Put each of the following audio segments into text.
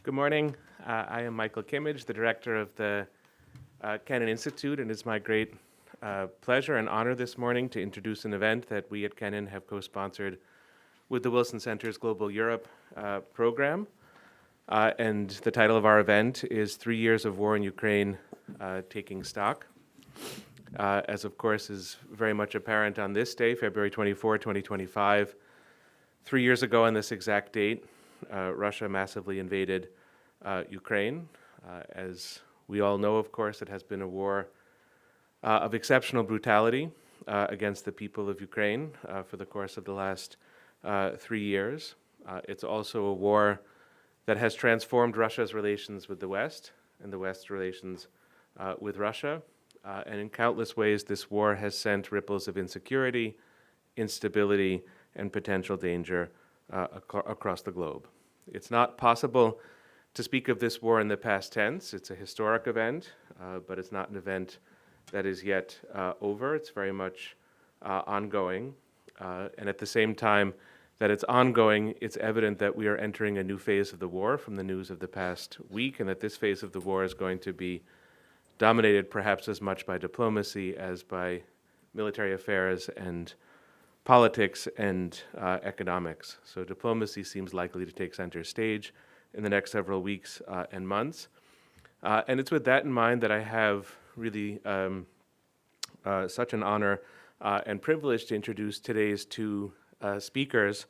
Good morning. I am Michael Kimmage, the director of the Kennan Institute, and it's my great pleasure and honor this morning to introduce an event that we at Kennan have co-sponsored with the Wilson Center's Global Europe program. And the title of our event is 3 Years of War in Ukraine, Taking Stock. As of course is very much apparent on this day, February 24, 2025, 3 years ago on this exact date, Russia massively invaded Ukraine. As we all know, of course, it has been a war of exceptional brutality against the people of Ukraine for the course of the last 3 years. It's also a war that has transformed Russia's relations with the West and the West's relations with Russia. And in countless ways, this war has sent ripples of insecurity, instability, and potential danger across the globe. It's not possible to speak of this war in the past tense. It's a historic event, but it's not an event that is yet over. It's very much ongoing. And at the same time that it's ongoing, it's evident that we are entering a new phase of the war from the news of the past week, and that this phase of the war is going to be dominated perhaps as much by diplomacy as by military affairs and politics and economics. So diplomacy seems likely to take center stage in the next several weeks and months. And it's with that in mind that I have really such an honor and privilege to introduce today's two speakers.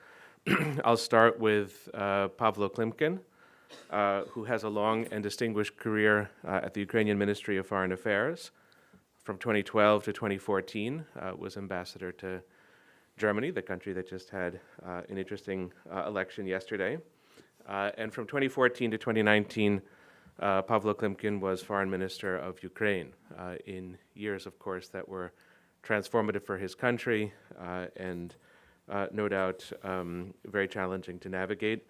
I'll start with Pavlo Klimkin, who has a long and distinguished career at the Ukrainian Ministry of Foreign Affairs. From 2012 to 2014, was ambassador to Germany, the country that just had an interesting election yesterday. And from 2014 to 2019, Pavlo Klimkin was foreign minister of Ukraine in years, of course, that were transformative for his country and no doubt very challenging to navigate.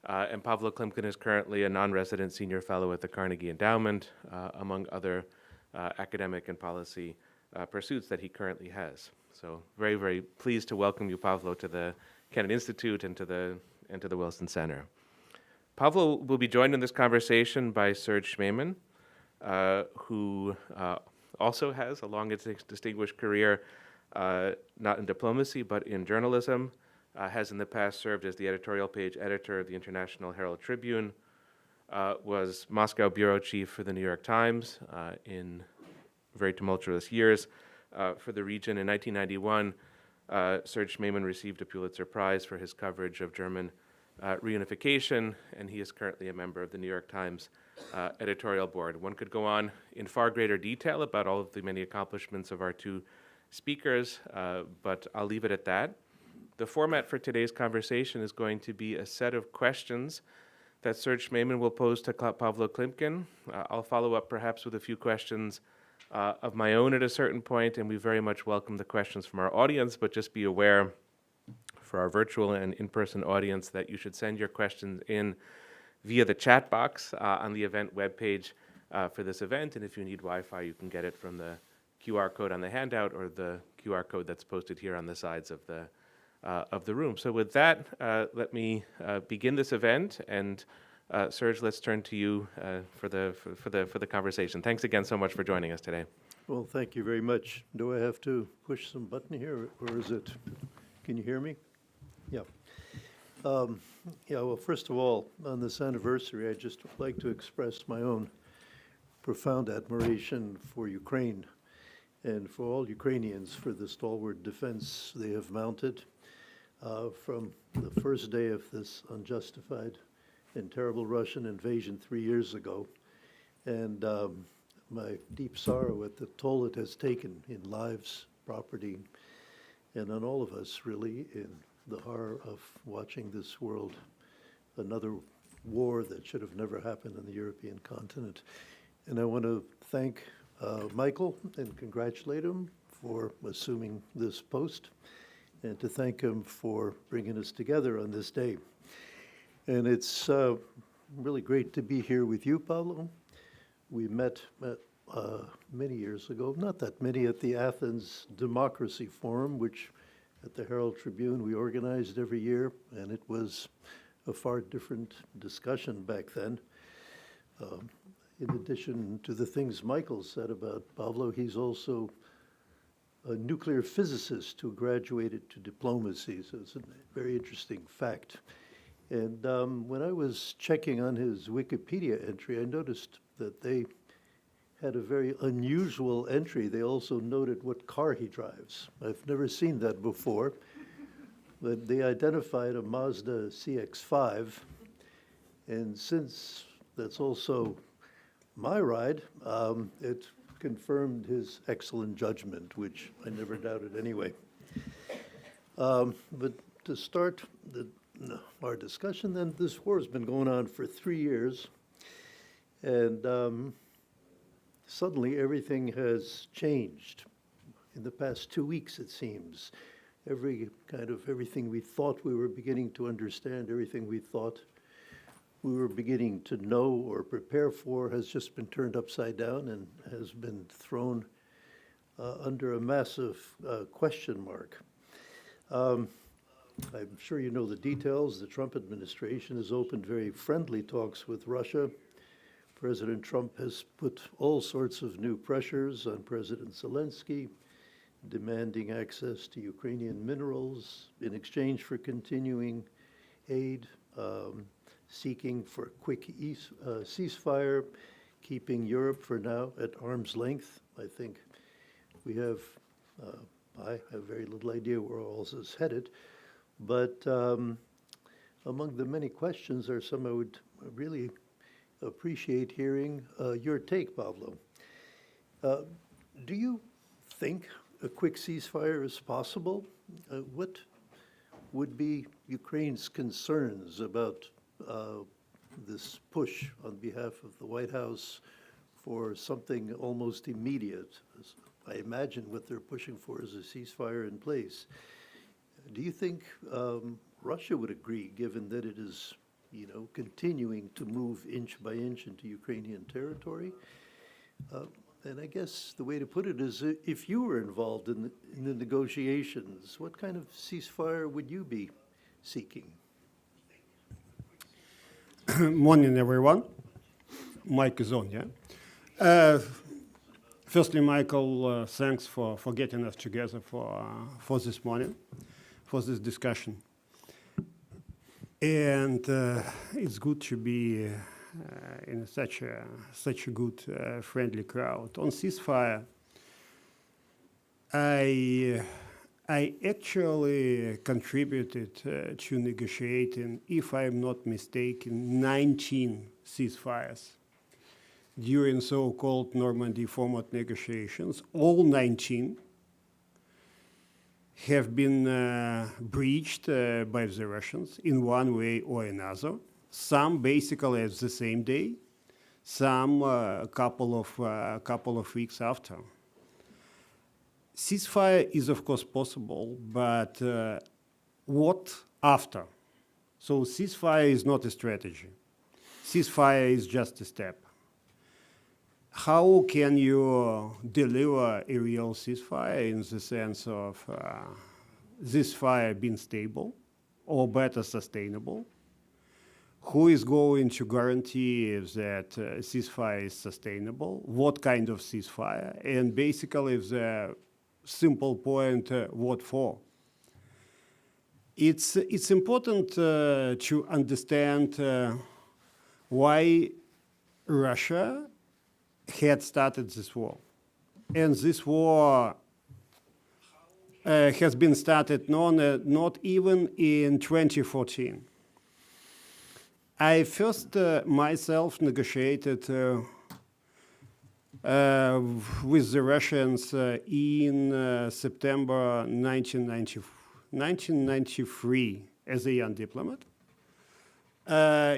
And Pavlo Klimkin is currently a non-resident senior fellow at the Carnegie Endowment, among other academic and policy pursuits that he currently has. So very, very pleased to welcome you, Pavlo, to the Kennan Institute and to the Wilson Center. Pavlo will be joined in this conversation by Serge Schmemann, who also has a long and distinguished career, not in diplomacy, but in journalism, has in the past served as the editorial page editor of the International Herald Tribune, was Moscow bureau chief for the New York Times in very tumultuous years for the region. In 1991, Serge Schmemann received a Pulitzer Prize for his coverage of German reunification, and he is currently a member of the New York Times editorial board. One could go on in far greater detail about all of the many accomplishments of our two speakers, but I'll leave it at that. The format for today's conversation is going to be a set of questions that Serge Schmemann will pose to Pavlo Klimkin. I'll follow up perhaps with a few questions of my own at a certain point, and we very much welcome the questions from our audience, but just be aware for our virtual and in-person audience that you should send your questions in via the chat box on the event webpage for this event, and if you need Wi-Fi, you can get it from the QR code on the handout or the QR code that's posted here on the sides of the room. So with that, let me begin this event, and Serge, let's turn to you for the conversation. Thanks again so much for joining us today. Well, thank you very much. Do I have to push some button here, or is it? Can you hear me? Yeah. Well, first of all, on this anniversary, I'd just like to express my own profound admiration for Ukraine and for all Ukrainians for the stalwart defense they have mounted from the first day of this unjustified and terrible Russian invasion 3 years ago. And my deep sorrow at the toll it has taken in lives, property, and on all of us, really, in the horror of watching this world, another war that should have never happened on the European continent. And I want to thank Michael and congratulate him for assuming this post, and to thank him for bringing us together on this day. And it's really great to be here with you, Pavlo. We met many years ago, not that many, at the Athens Democracy Forum, which at the Herald Tribune we organized every year, and it was a far different discussion back then. In addition to the things Michael said about Pavlo, he's also a nuclear physicist who graduated to diplomacy, so it's a very interesting fact. And when I was checking on his Wikipedia entry, I noticed that they had a very unusual entry. They also noted what car he drives. I've never seen that before, but they identified a Mazda CX-5, and since that's also my ride, it confirmed his excellent judgment, which I never doubted anyway. But to start our discussion, then, this war has been going on for 3 years, and suddenly everything has changed. In the past 2 weeks, it seems, everything we thought we were beginning to understand, everything we thought we were beginning to know or prepare for has just been turned upside down and has been thrown under a massive question mark. I'm sure you know the details. The Trump administration has opened very friendly talks with Russia. President Trump has put all sorts of new pressures on President Zelensky, demanding access to Ukrainian minerals in exchange for continuing aid, seeking for a quick ceasefire, keeping Europe for now at arm's length. I think we have, I have very little idea where all this is headed, but among the many questions are some I would really appreciate hearing your take, Pavlo. Do you think a quick ceasefire is possible? What would be Ukraine's concerns about this push on behalf of the White House for something almost immediate? I imagine what they're pushing for is a ceasefire in place. Do you think Russia would agree, given that it is, continuing to move inch by inch into Ukrainian territory? And I guess the way to put it is, if you were involved in the negotiations, what kind of ceasefire would you be seeking? Morning, everyone. Mic is on, yeah? Firstly, Michael, thanks for getting us together for this morning, for this discussion. And it's good to be in such a good, friendly crowd. On ceasefire, I actually contributed to negotiating, if I'm not mistaken, 19 ceasefires during so-called Normandy format negotiations. All 19 have been breached by the Russians in one way or another. Some basically at the same day, some a couple of weeks after. Ceasefire is, of course, possible, but what after? So ceasefire is not a strategy. Ceasefire is just a step. How can you deliver a real ceasefire in the sense of this fire being stable or better sustainable? Who is going to guarantee that ceasefire is sustainable? What kind of ceasefire? And basically the simple point, what for? It's important to understand why Russia had started this war. And this war has been started not even in 2014. I first myself negotiated with the Russians in September 1993 as a young diplomat.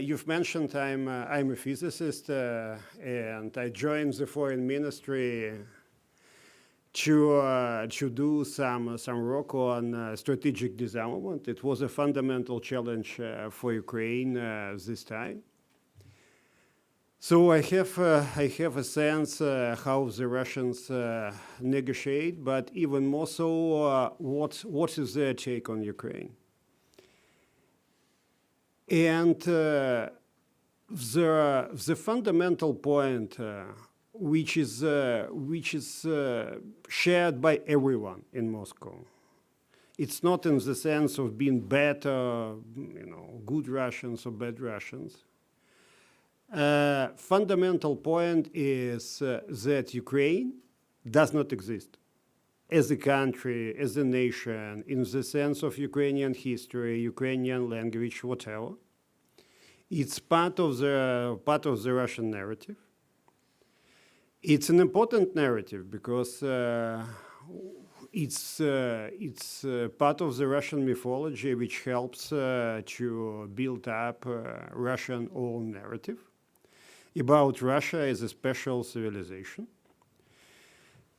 You've mentioned I'm a physicist, and I joined the foreign ministry to do some work on strategic disarmament. It was a fundamental challenge for Ukraine this time. So I have a sense how the Russians negotiate, but even more so, what is their take on Ukraine? And the fundamental point, which is shared by everyone in Moscow. It's not in the sense of being better, good Russians or bad Russians. Fundamental point is that Ukraine does not exist as a country, as a nation, in the sense of Ukrainian history, Ukrainian language, whatever. It's part of the Russian narrative. It's an important narrative because it's part of the Russian mythology, which helps to build up Russian own narrative about Russia as a special civilization.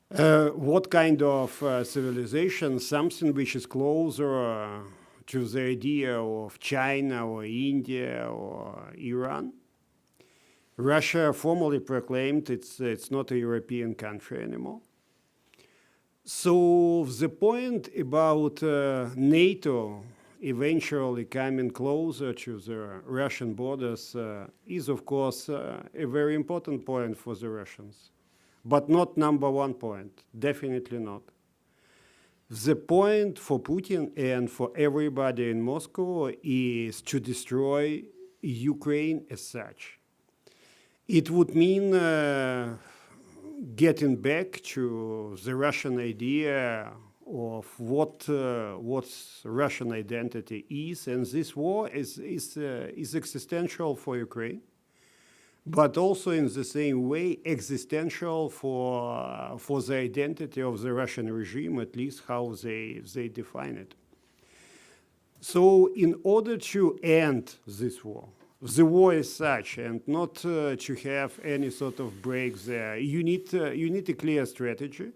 What kind of civilization? Something which is closer to the idea of China or India or Iran. Russia formally proclaimed it's not a European country anymore. So the point about NATO eventually coming closer to the Russian borders is, of course, a very important point for the Russians, but not number one point, definitely not. The point for Putin and for everybody in Moscow is to destroy Ukraine as such. It would mean getting back to the Russian idea of what Russian identity is, and this war is existential for Ukraine, but also in the same way existential for the identity of the Russian regime, at least how they define it. So in order to end this war, the war is such, and not to have any sort of break there, you need a clear strategy,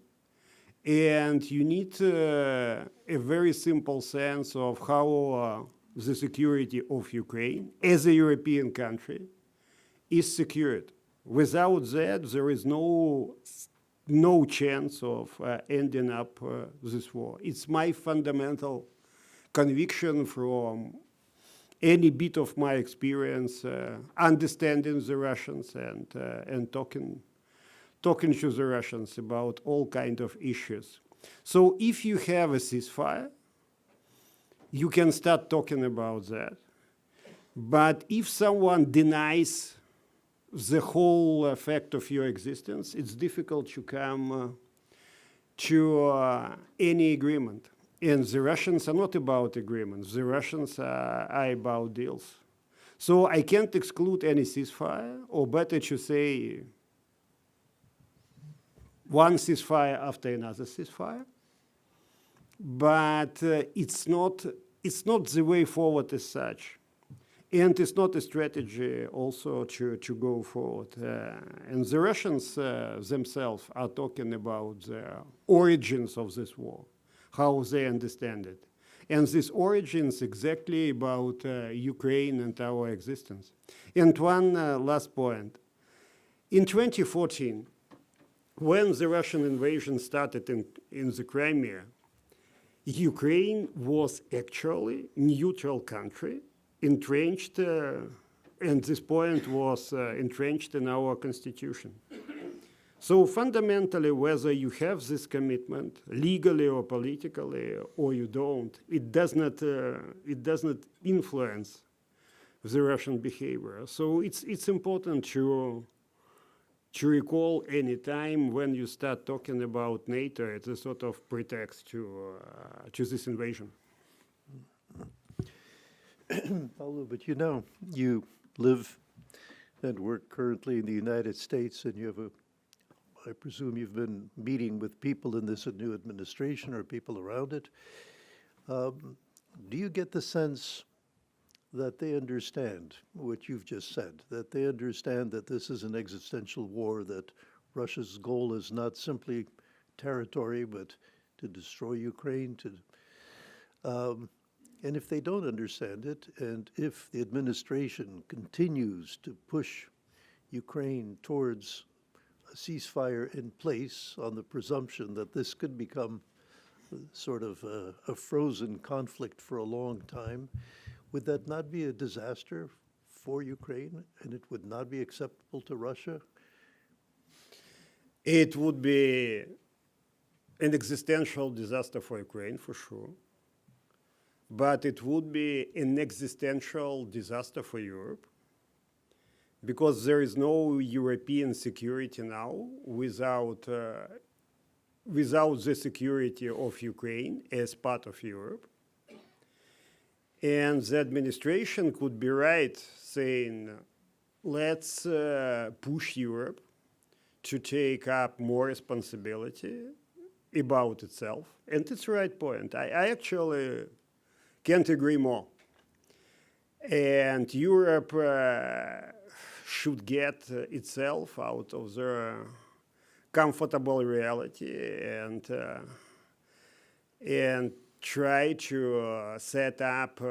and you need a very simple sense of how the security of Ukraine as a European country is secured. Without that, there is no chance of ending up this war. It's my fundamental conviction from any bit of my experience, understanding the Russians and talking to the Russians about all kinds of issues. So if you have a ceasefire, you can start talking about that. But if someone denies the whole fact of your existence, it's difficult to come to any agreement. And the Russians are not about agreements. The Russians are about deals. So I can't exclude any ceasefire, or better to say one ceasefire after another ceasefire. But it's not the way forward as such. And it's not a strategy also to go forward. And the Russians themselves are talking about the origins of this war, how they understand it. And this origins exactly about Ukraine and our existence. And one last point. In 2014, when the Russian invasion started in the Crimea, Ukraine was actually a neutral country, entrenched, and this point was entrenched in our constitution. So fundamentally, whether you have this commitment legally or politically, or you don't, it does not influence the Russian behavior. So it's important to recall any time when you start talking about NATO, it's a sort of pretext to this invasion. Pavlo, but you live and work currently in the United States, and you have I presume you've been meeting with people in this new administration or people around it. Do you get the sense that they understand what you've just said, that they understand that this is an existential war, that Russia's goal is not simply territory, but to destroy Ukraine, and if they don't understand it, and if the administration continues to push Ukraine towards a ceasefire in place on the presumption that this could become sort of a frozen conflict for a long time, would that not be a disaster for Ukraine, and it would not be acceptable to Russia? It would be an existential disaster for Ukraine, for sure. But it would be an existential disaster for Europe, because there is no European security now without the security of Ukraine as part of Europe. And the administration could be right saying, let's push Europe to take up more responsibility about itself. And it's the right point. I actually can't agree more. And Europe should get itself out of the comfortable reality and try to set up,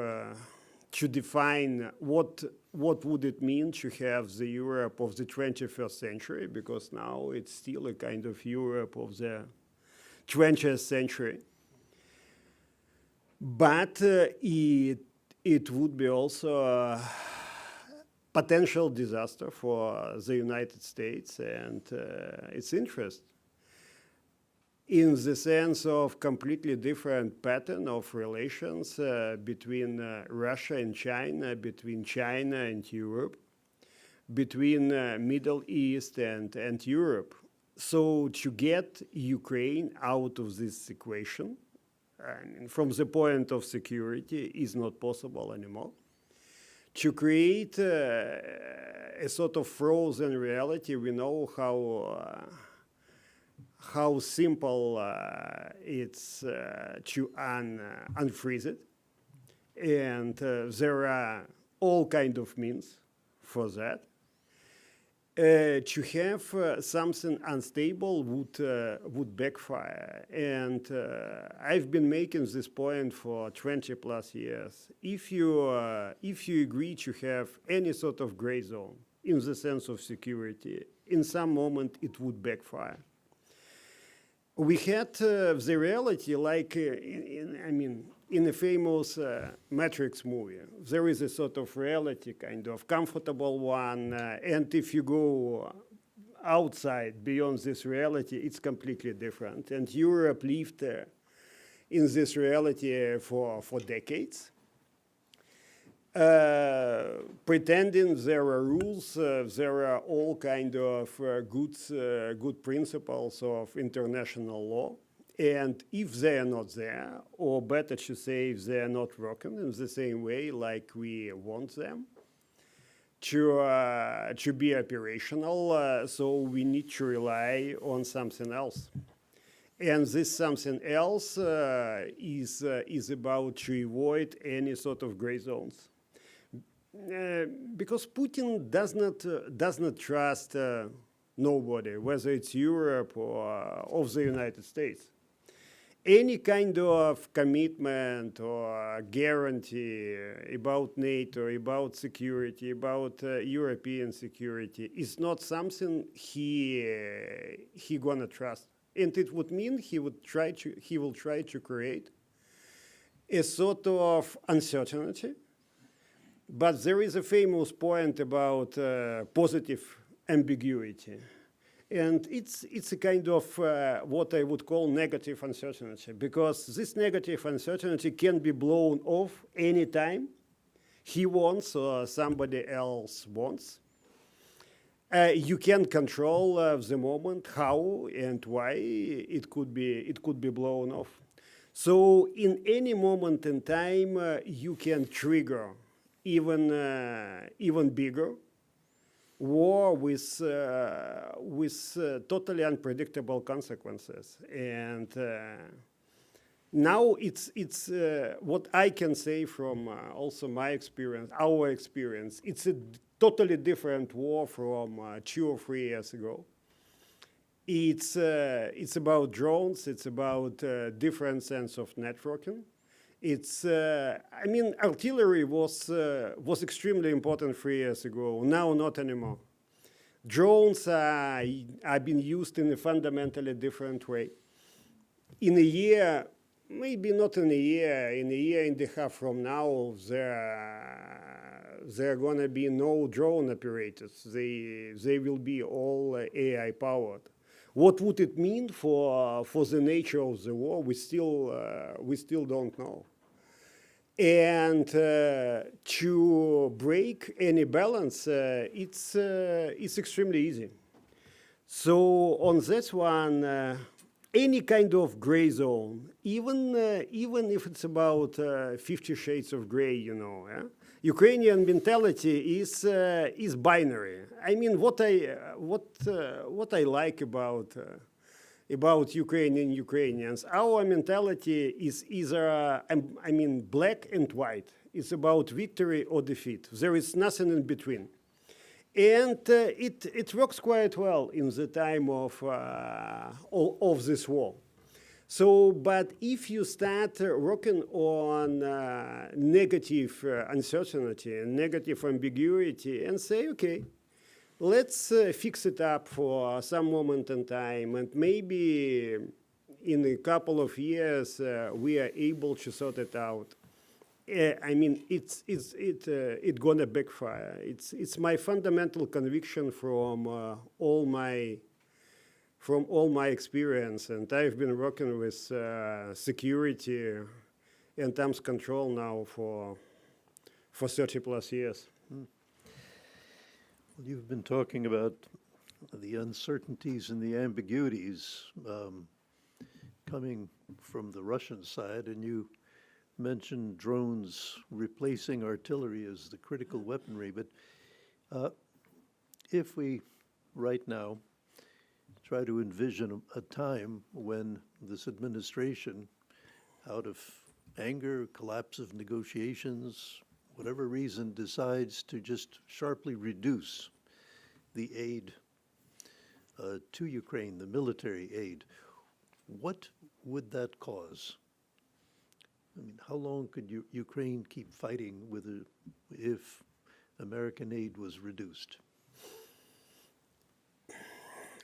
to define what would it mean to have the Europe of the 21st century, because now it's still a kind of Europe of the 20th century. But it would be also a potential disaster for the United States and its interest, in the sense of completely different pattern of relations between Russia and China, between China and Europe, between Middle East and Europe. So to get Ukraine out of this equation, from the point of security, is not possible anymore. To create a sort of frozen reality, we know how simple it's to unfreeze it. And there are all kinds of means for that. To have something unstable would backfire. And I've been making this point for 20 plus years. If you agree to have any sort of gray zone in the sense of security, in some moment it would backfire. We had the reality, like in a famous Matrix movie. There is a sort of reality, kind of comfortable one, and if you go outside beyond this reality, it's completely different. And Europe lived in this reality for decades, pretending there are rules, there are all kind of good principles of international law. And if they are not there, or better to say, if they are not working in the same way like we want them to be operational, so we need to rely on something else. And this something else is about to avoid any sort of gray zones. Because Putin does not trust nobody, whether it's Europe or of the United States. Any kind of commitment or guarantee about NATO, about security, about European security is not something he gonna trust, and it would mean he will try to create a sort of uncertainty. But there is a famous point about positive ambiguity. And it's a kind of what I would call negative uncertainty, because this negative uncertainty can be blown off anytime he wants or somebody else wants. You can control the moment, how and why it could be blown off. So in any moment in time, you can trigger even bigger war with totally unpredictable consequences. And now it's what I can say from also my experience, our experience. It's a totally different war from 2 or 3 years ago. It's about drones. It's about different sense of networking. It's artillery was extremely important 3 years ago. Now not anymore. Drones are being used in a fundamentally different way. In a year, maybe not in a year and a half from now, there are going to be no drone operators. They will be all AI powered. What would it mean for the nature of the war? We still don't know. And to break any balance, it's extremely easy. So on this one, any kind of gray zone, even if it's about 50 shades of gray, you know, Ukrainian mentality is binary. I mean, what I like about Ukrainians, our mentality is either black and white. It's about victory or defeat. There is nothing in between. And it works quite well in the time of this war. So, but if you start working on negative uncertainty and negative ambiguity and say, okay, let's fix it up for some moment in time, and maybe in a couple of years we are able to sort it out. I mean, it's gonna backfire. It's my fundamental conviction from all my experience, and I've been working with security and arms control now for 30 plus years. Well, you've been talking about the uncertainties and the ambiguities coming from the Russian side, and you mentioned drones replacing artillery as the critical weaponry. But if we, right now, try to envision a time when this administration, out of anger, collapse of negotiations, whatever reason, decides to just sharply reduce the aid to Ukraine, the military aid, what would that cause? I mean, how long could Ukraine keep fighting with if American aid was reduced?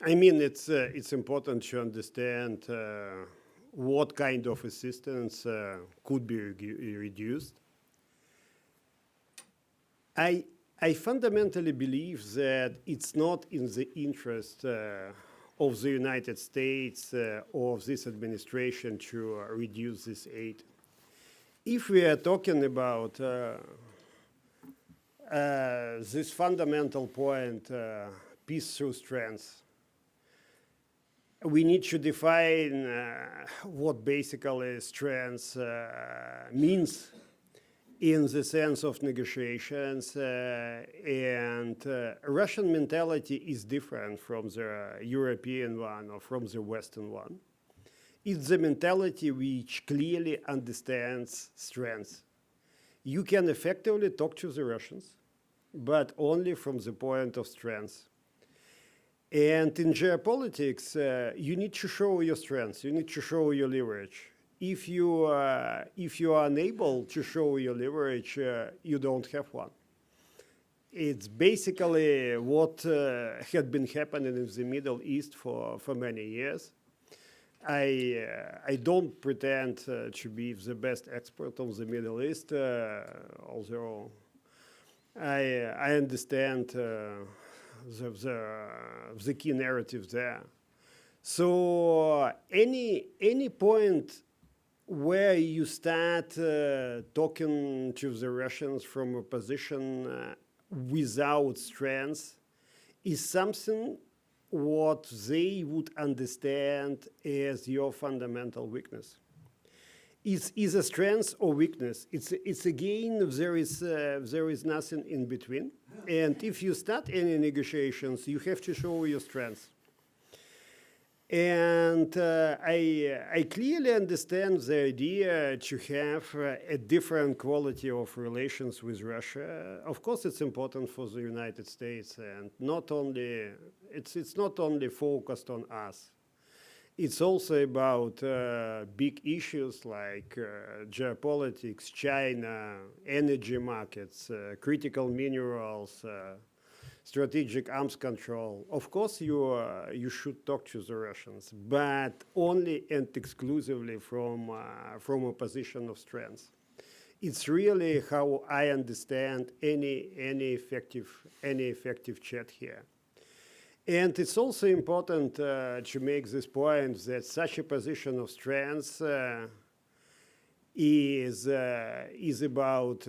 I mean, it's important to understand what kind of assistance could be reduced. I fundamentally believe that it's not in the interest of the United States or of this administration to reduce this aid. If we are talking about this fundamental point, peace through strength, we need to define what basically strength means in the sense of negotiations, and Russian mentality is different from the European one or from the Western one. It's the mentality which clearly understands strength. You can effectively talk to the Russians, but only from the point of strength. And in geopolitics, you need to show your strength. You need to show your leverage. If you are unable to show your leverage, you don't have one. It's basically what had been happening in the Middle East for many years. I don't pretend to be the best expert on the Middle East, although I understand the key narrative there. So any point where you start talking to the Russians from a position without strength is something what they would understand as your fundamental weakness. It's either strength or weakness. It's again, there is nothing in between. And if you start any negotiations, you have to show your strength. And I clearly understand the idea to have a different quality of relations with Russia. Of course, it's important for the United States, and not only it's not only focused on us. It's also about big issues like geopolitics, China, energy markets, critical minerals, strategic arms control. Of course, you should talk to the Russians, but only and exclusively from a position of strength. It's really how I understand any effective chat here. And it's also important to make this point that such a position of strength is about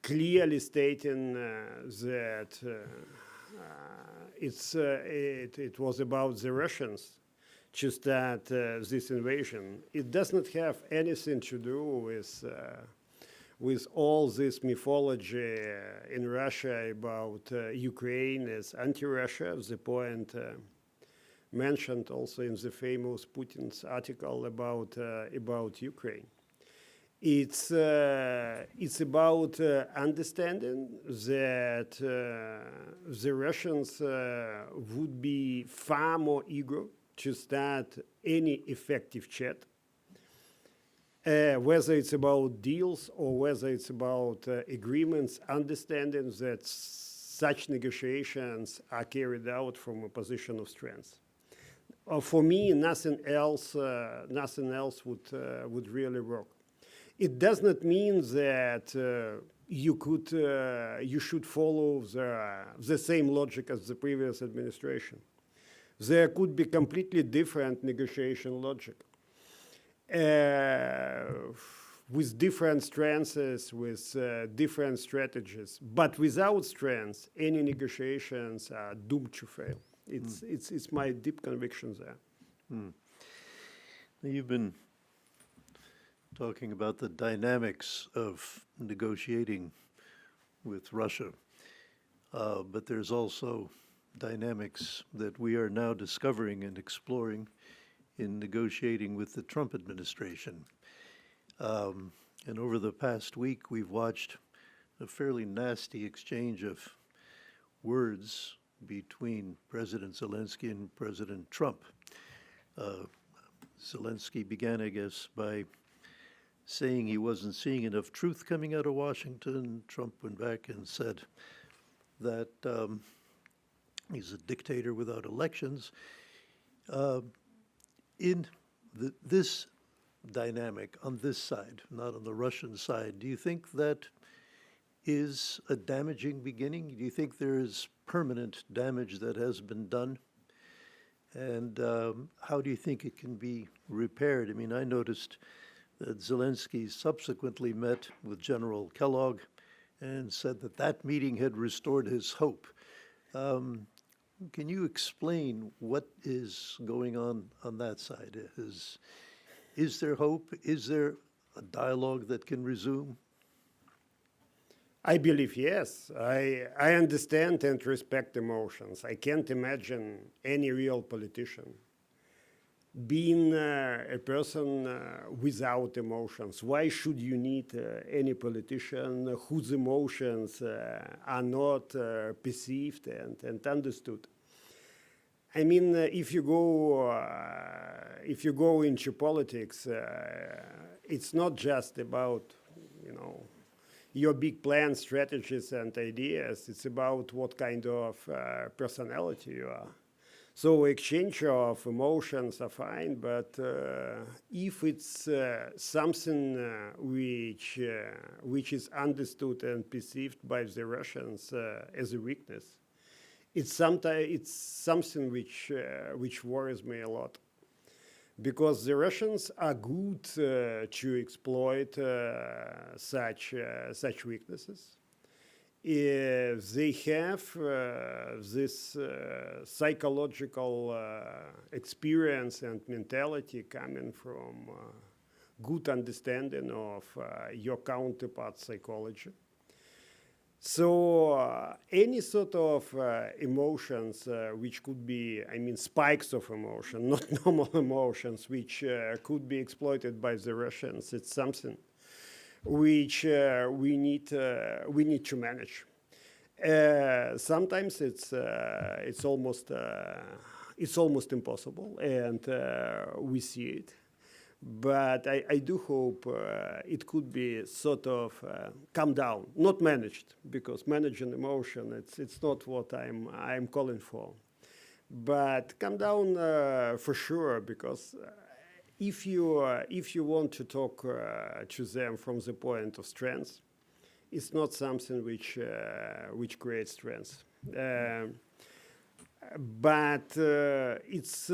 clearly stating that it was about the Russians to start this invasion. It does not have anything to do with all this mythology in Russia about Ukraine as anti-Russia, the point mentioned also in the famous Putin's article about Ukraine. It's about understanding that the Russians would be far more eager to start any effective chat, whether it's about deals or whether it's about agreements, understanding that such negotiations are carried out from a position of strength. For me, nothing else would really work. It does not mean that you should follow the same logic as the previous administration. There could be completely different negotiation logic with different strengths, with different strategies. But without strengths, any negotiations are doomed to fail. It's my deep conviction there. Now, you've been talking about the dynamics of negotiating with Russia, but there's also dynamics that we are now discovering and exploring in negotiating with the Trump administration. And over the past week, we've watched a fairly nasty exchange of words between President Zelensky and President Trump. Zelensky began, I guess, by saying he wasn't seeing enough truth coming out of Washington. Trump went back and said that he's a dictator without elections. In this dynamic on this side, not on the Russian side, do you think that is a damaging beginning? Do you think there is permanent damage that has been done? And how do you think it can be repaired? I mean, I noticed that Zelensky subsequently met with General Kellogg and said that that meeting had restored his hope. Can you explain what is going on that side? Is there hope? Is there a dialogue that can resume? I believe yes. I understand and respect emotions. I can't imagine any real politician being a person without emotions. Why should you need any politician whose emotions are not perceived and understood? I mean, if you go into politics, it's not just about, your big plans, strategies, and ideas. It's about what kind of personality you are. So exchange of emotions are fine, but if it's something which is understood and perceived by the Russians as a weakness, it's something which worries me a lot, because the Russians are good to exploit such weaknesses. They have this psychological experience and mentality coming from good understanding of your counterpart's psychology. So any sort of emotions which could be, spikes of emotion, not normal emotions, which could be exploited by the Russians, it's something which we need to manage. Sometimes it's almost impossible, and we see it. But I do hope it could be sort of calm down, not managed, because managing emotion, it's not what I'm calling for. But calm down for sure, because if you want to talk to them from the point of strength, it's not something which creates strength. But it's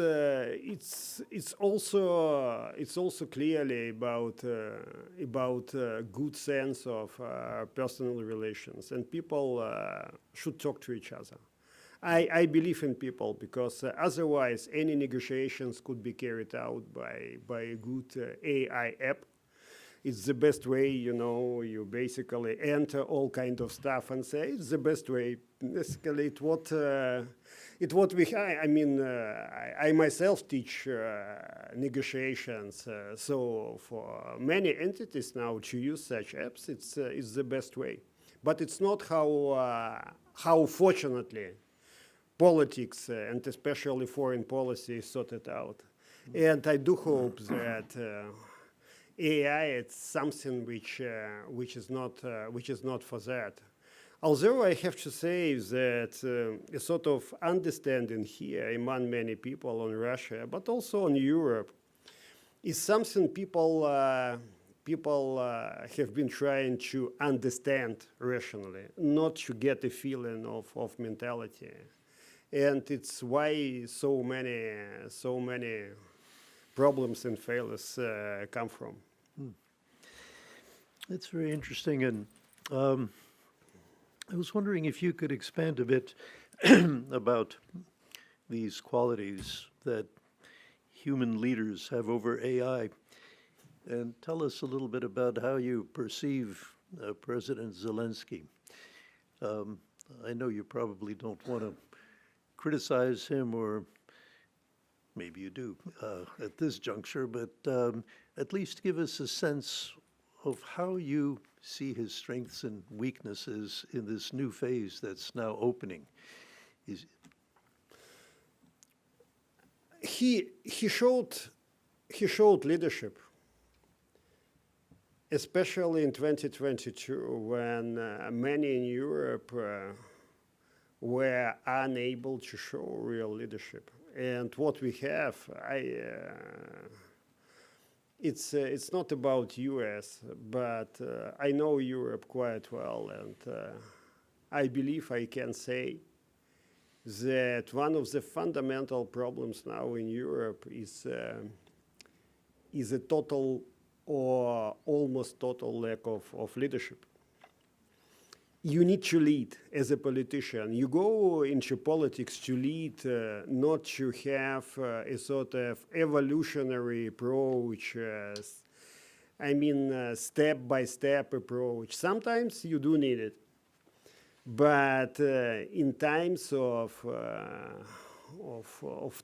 also clearly about good sense of personal relations, and people should talk to each other. I believe in people because otherwise any negotiations could be carried out by a good AI app. It's the best way, you basically enter all kind of stuff and say it's the best way. Basically, I myself teach negotiations, so for many entities now to use such apps, it's the best way. But it's not how fortunately politics and especially foreign policy is sorted out. And I do hope that AI it's something which is not for that. Although I have to say that a sort of understanding here among many people on Russia, but also on Europe, is something people have been trying to understand rationally, not to get a feeling of mentality. And it's why so many problems and failures come from. It's very interesting, and I was wondering if you could expand a bit about these qualities that human leaders have over AI, and tell us a little bit about how you perceive President Zelensky. I know you probably don't want to criticize him, or maybe you do at this juncture, but at least give us a sense of how you see his strengths and weaknesses in this new phase that's now opening. He showed leadership, especially in 2022, when many in Europe were unable to show real leadership. And what we have, it's not about US, but I know Europe quite well, and I believe I can say that one of the fundamental problems now in Europe is a total or almost total lack of leadership. You need to lead as a politician. You go into politics to lead, not to have a sort of evolutionary approach, step-by-step approach. Sometimes you do need it. But in times of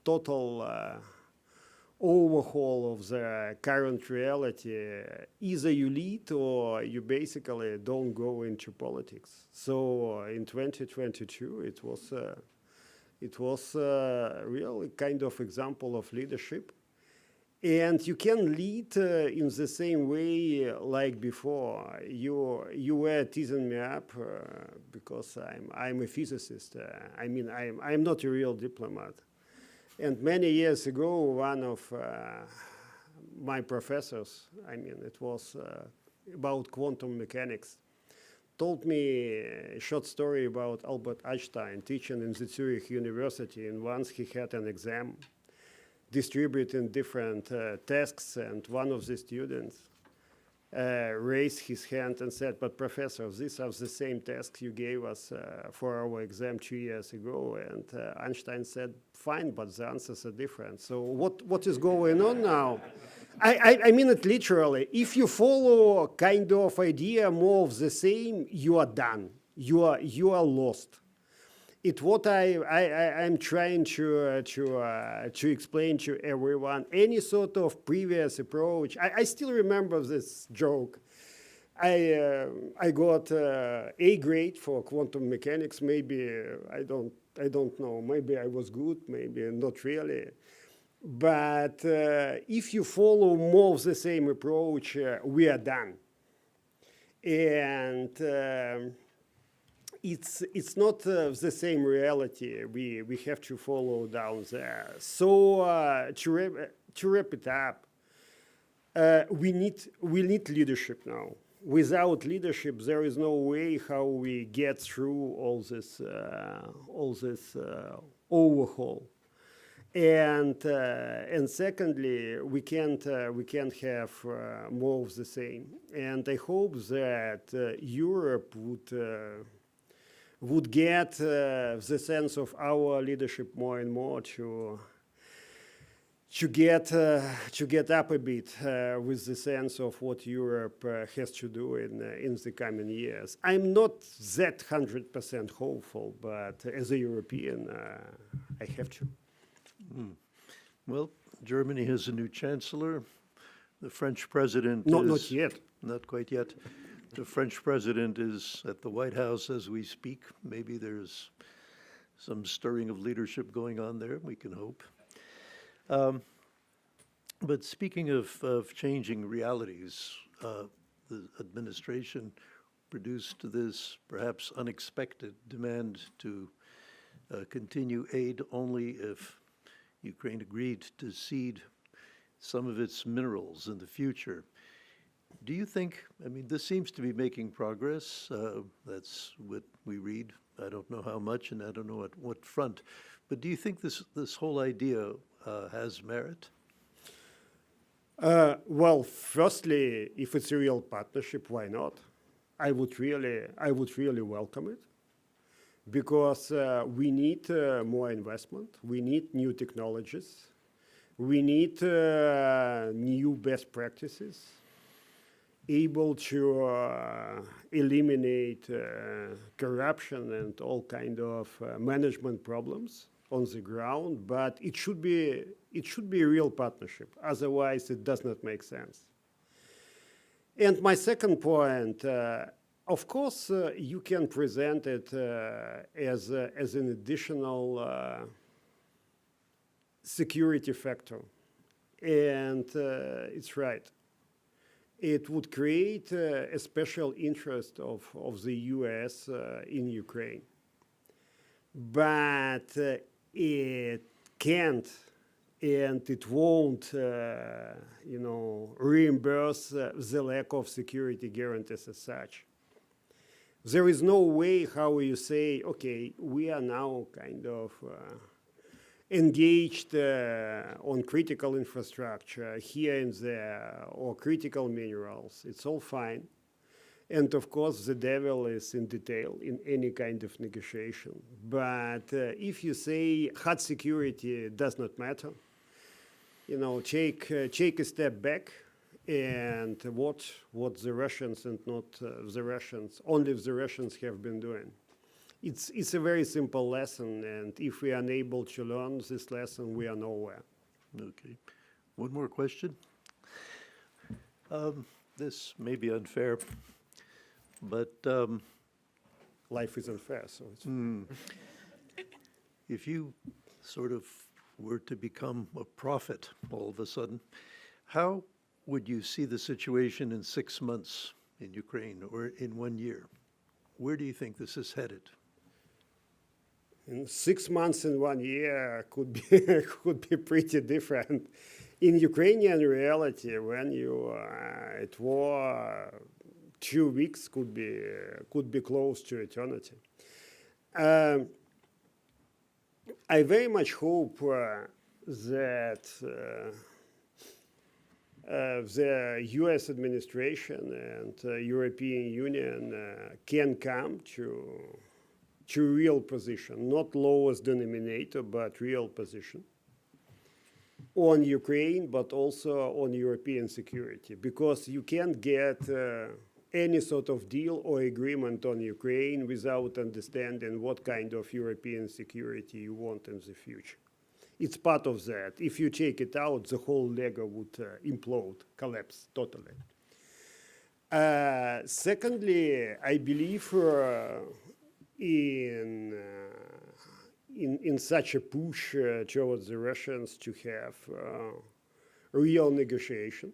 total overhaul of the current reality, either you lead or you basically don't go into politics. So in 2022, it was really kind of example of leadership. And you can lead in the same way like before. You were teasing me up because I'm a physicist. I'm not a real diplomat. And many years ago, one of my professors, it was about quantum mechanics, told me a short story about Albert Einstein teaching in the Zurich University. And once he had an exam distributing different tasks, and one of the students raised his hand and said, "But professor, these are the same tasks you gave us for our exam 2 years ago." And Einstein said, "Fine, but the answers are different." So what is going on now? I mean it literally. If you follow kind of idea more of the same, you are done. You are lost. It's what I'm trying to explain to everyone. Any sort of previous approach. I still remember this joke. I got A grade for quantum mechanics. Maybe I don't know. Maybe I was good. Maybe not really. But if you follow more of the same approach, we are done. And it's not the same reality we have to follow down there. So to wrap it up, We need leadership now. Without leadership, there is no way how we get through all this overhaul. And secondly, we can't have more of the same. And I hope that Europe would get the sense of our leadership more and more to get up a bit with the sense of what Europe has to do in the coming years. I'm not that 100% hopeful, but as a European, I have to. Well, Germany has a new chancellor. The French president Not yet. Not quite yet. The French president is at the White House as we speak. Maybe there's some stirring of leadership going on there, we can hope. But speaking of changing realities, the administration produced this perhaps unexpected demand to continue aid only if Ukraine agreed to cede some of its minerals in the future. Do you think, I mean, this seems to be making progress. That's what we read. I don't know how much and I don't know at what front. But do you think this whole idea has merit? Well, firstly, if it's a real partnership, why not? I would really welcome it, because we need more investment. We need new technologies. We need new best practices, able to eliminate corruption and all kind of management problems on the ground. But it should be a real partnership. Otherwise, it does not make sense. And my second point, of course, you can present it as an additional security factor. And it's right. It would create a special interest of the US in Ukraine. But it can't and it won't, reimburse the lack of security guarantees as such. There is no way how you say, okay, we are now kind of engaged on critical infrastructure here and there, or critical minerals. It's all fine. And of course, the devil is in detail in any kind of negotiation. But if you say hard security does not matter, take a step back and watch what the Russians and not the Russians, only the Russians have been doing. It's a very simple lesson, and if we are unable to learn this lesson, we are nowhere. Okay. One more question. This may be unfair, but Life is unfair, so it's... if you sort of were to become a prophet all of a sudden, how would you see the situation in 6 months in Ukraine or in 1 year? Where do you think this is headed? In 6 months and 1 year could be pretty different. In Ukrainian reality, when you are at war, 2 weeks could be close to eternity. I very much hope that the U.S. administration and European Union can come to real position, not lowest denominator, but real position on Ukraine, but also on European security, because you can't get any sort of deal or agreement on Ukraine without understanding what kind of European security you want in the future. It's part of that. If you take it out, the whole Lego would implode, collapse totally. Secondly, I believe in such a push towards the Russians to have real negotiation.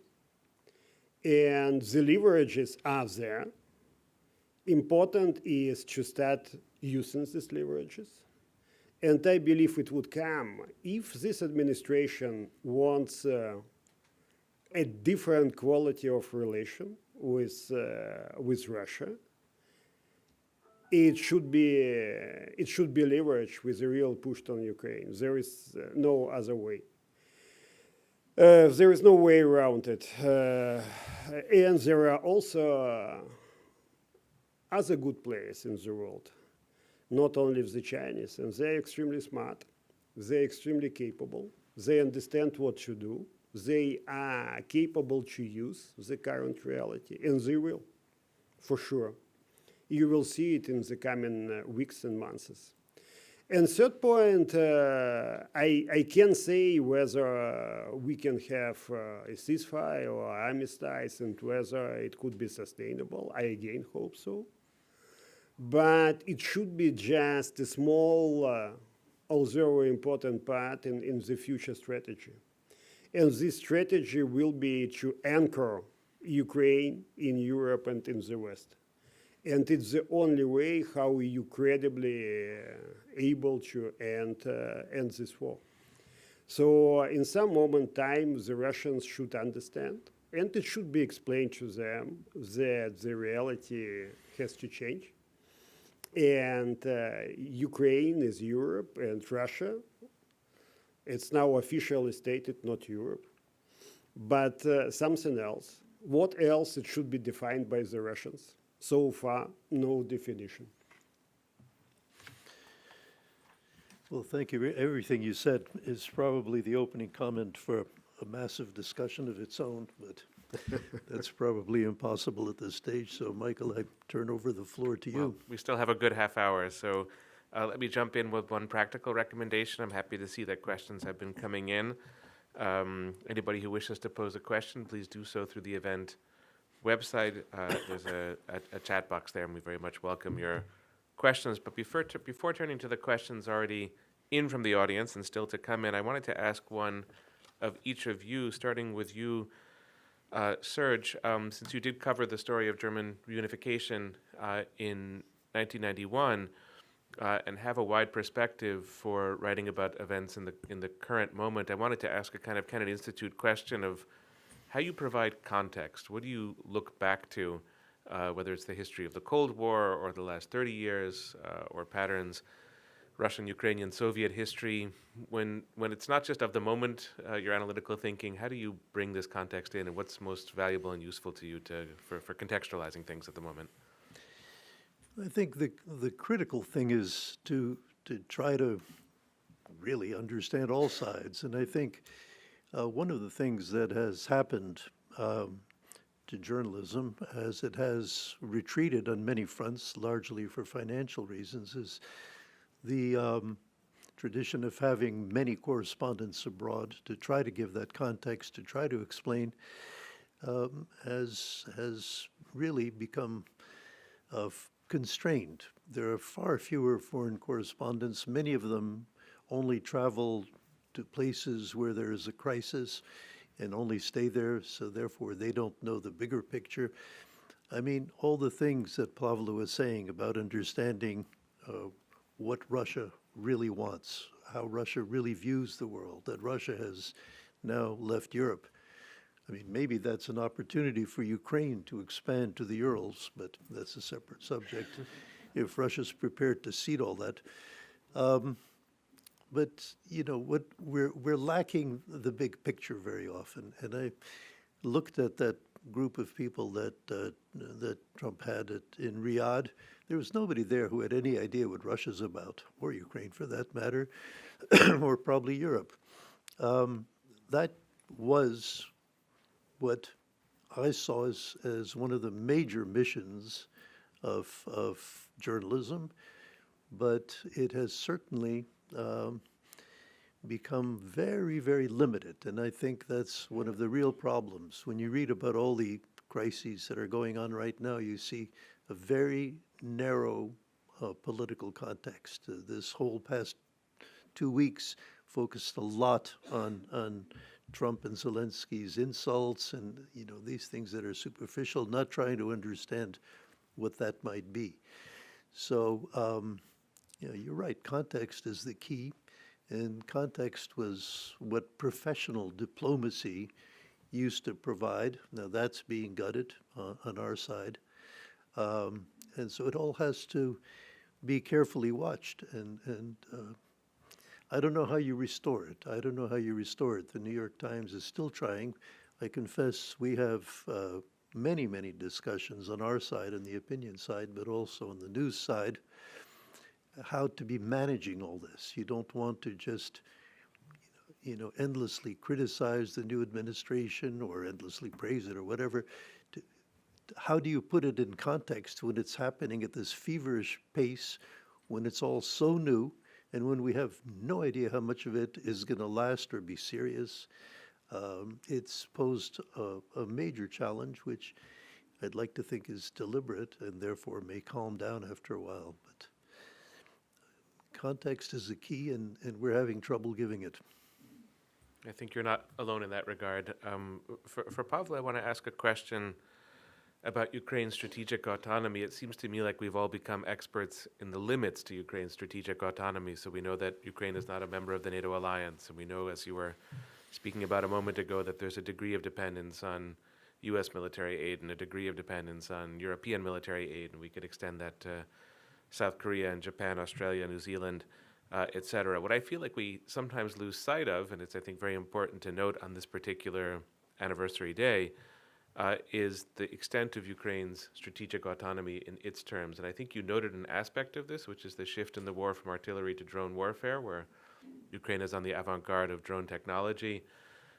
And the leverages are there. Important is to start using these leverages. And I believe it would come if this administration wants a different quality of relation with Russia. It should be leveraged with a real push on Ukraine. There is no other way. There is no way around it. And there are also other good players in the world, not only the Chinese, and they're extremely smart, they're extremely capable, they understand what to do, they are capable to use the current reality, and they will, for sure. You will see it in the coming weeks and months. And third point, I can't say whether we can have a ceasefire or armistice and whether it could be sustainable. I again hope so. But it should be just a small, although important part in the future strategy. And this strategy will be to anchor Ukraine in Europe and in the West. And it's the only way how you credibly able to end this war. So in some moment in time, the Russians should understand, and it should be explained to them that the reality has to change. And Ukraine is Europe, and Russia, it's now officially stated, not Europe, but something else. What else it should be defined by the Russians? So far, no definition. Well, thank you. Everything you said is probably the opening comment for a massive discussion of its own, but that's probably impossible at this stage. So, Michael, I turn over the floor to you. Well, we still have a good half hour, so let me jump in with one practical recommendation. I'm happy to see that questions have been coming in. Anybody who wishes to pose a question, please do so through the event website. There's a chat box there, and we very much welcome your questions. But before turning to the questions already in from the audience and still to come in, I wanted to ask one of each of you, starting with you, Serge, since you did cover the story of German reunification in 1991 and have a wide perspective for writing about events in the current moment, I wanted to ask a kind of Kennedy Institute question of how you provide context. What do you look back to, whether it's the history of the Cold War or the last 30 years or patterns, Russian, Ukrainian, Soviet history, when it's not just of the moment, your analytical thinking, how do you bring this context in, and what's most valuable and useful to you for contextualizing things at the moment? I think the critical thing is to try to really understand all sides. And I think one of the things that has happened to journalism, as it has retreated on many fronts, largely for financial reasons, is the tradition of having many correspondents abroad to try to give that context, to try to explain, has really become constrained. There are far fewer foreign correspondents. Many of them only travel to places where there is a crisis and only stay there, so therefore they don't know the bigger picture. I mean, all the things that Pavlo was saying about understanding what Russia really wants, how Russia really views the world, that Russia has now left Europe. I mean, maybe that's an opportunity for Ukraine to expand to the Urals, but that's a separate subject, if Russia's prepared to cede all that. But, you know, what we're lacking the big picture very often. And I looked at that group of people that Trump had in Riyadh. There was nobody there who had any idea what Russia's about, or Ukraine for that matter, or probably Europe. That was what I saw as one of the major missions of journalism, but it has certainly become very, very limited. And I think that's one of the real problems. When you read about all the crises that are going on right now, you see a very narrow political context. This whole past 2 weeks focused a lot on Trump and Zelensky's insults and, you know, these things that are superficial, not trying to understand what that might be. So, you know, you're right, context is the key, and context was what professional diplomacy used to provide. Now that's being gutted on our side. And so it all has to be carefully watched. And I don't know how you restore it. I don't know how you restore it. The New York Times is still trying. I confess we have many, many discussions on our side, on the opinion side, but also on the news side, how to be managing all this. You don't want to just, endlessly criticize the new administration or endlessly praise it or whatever. How do you put it in context when it's happening at this feverish pace, when it's all so new, and when we have no idea how much of it is going to last or be serious? It's posed a major challenge, which I'd like to think is deliberate and therefore may calm down after a while. But context is the key, and we're having trouble giving it. I think you're not alone in that regard. For Pavlo, I want to ask a question about Ukraine's strategic autonomy. It seems to me like we've all become experts in the limits to Ukraine's strategic autonomy. So we know that Ukraine is not a member of the NATO alliance, and we know, as you were speaking about a moment ago, that there's a degree of dependence on U.S. military aid and a degree of dependence on European military aid, and we could extend that to South Korea and Japan, Australia, New Zealand, et cetera. What I feel like we sometimes lose sight of, and it's, I think, very important to note on this particular anniversary day, is the extent of Ukraine's strategic autonomy in its terms. And I think you noted an aspect of this, which is the shift in the war from artillery to drone warfare, where Ukraine is on the avant-garde of drone technology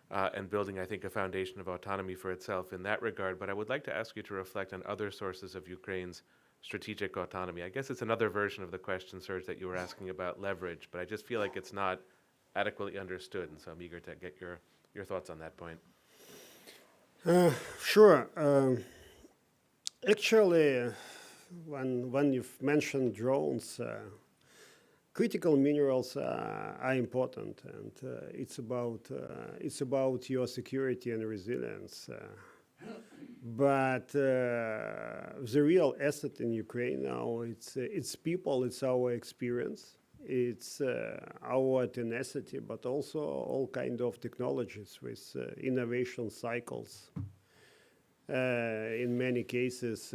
and building, I think, a foundation of autonomy for itself in that regard. But I would like to ask you to reflect on other sources of Ukraine's strategic autonomy. I guess it's another version of the question, Serge, that you were asking about leverage, but I just feel like it's not adequately understood, and so I'm eager to get your thoughts on that point. Sure. Actually, when you've mentioned drones, critical minerals are important, and it's about your security and resilience. But the real asset in Ukraine now, it's people, it's our experience, it's our tenacity, but also all kind of technologies with innovation cycles. In many cases,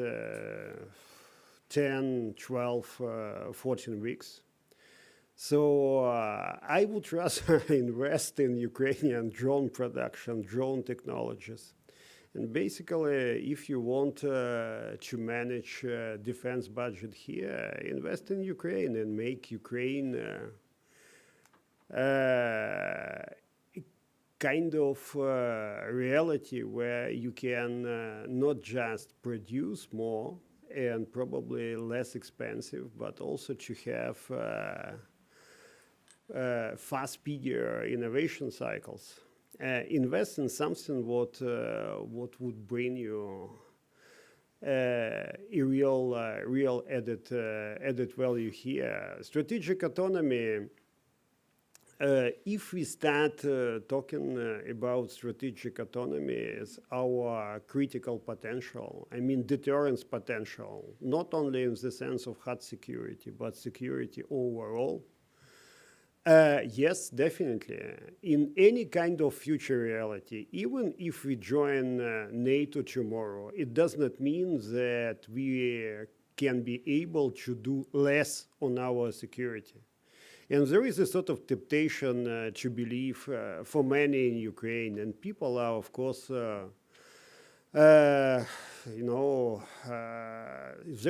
10, 12, 14 weeks. So I would rather invest in Ukrainian drone production, drone technologies. And basically, if you want to manage defense budget here, invest in Ukraine and make Ukraine kind of reality where you can not just produce more and probably less expensive, but also to have fast, speedier innovation cycles. Invest in something what would bring you a real added value here. Strategic autonomy. If we start talking about strategic autonomy as our critical potential, I mean deterrence potential, not only in the sense of hard security, but security overall. Yes, definitely. In any kind of future reality, even if we join NATO tomorrow, it does not mean that we can be able to do less on our security. And there is a sort of temptation to believe for many in Ukraine, and people are, of course, there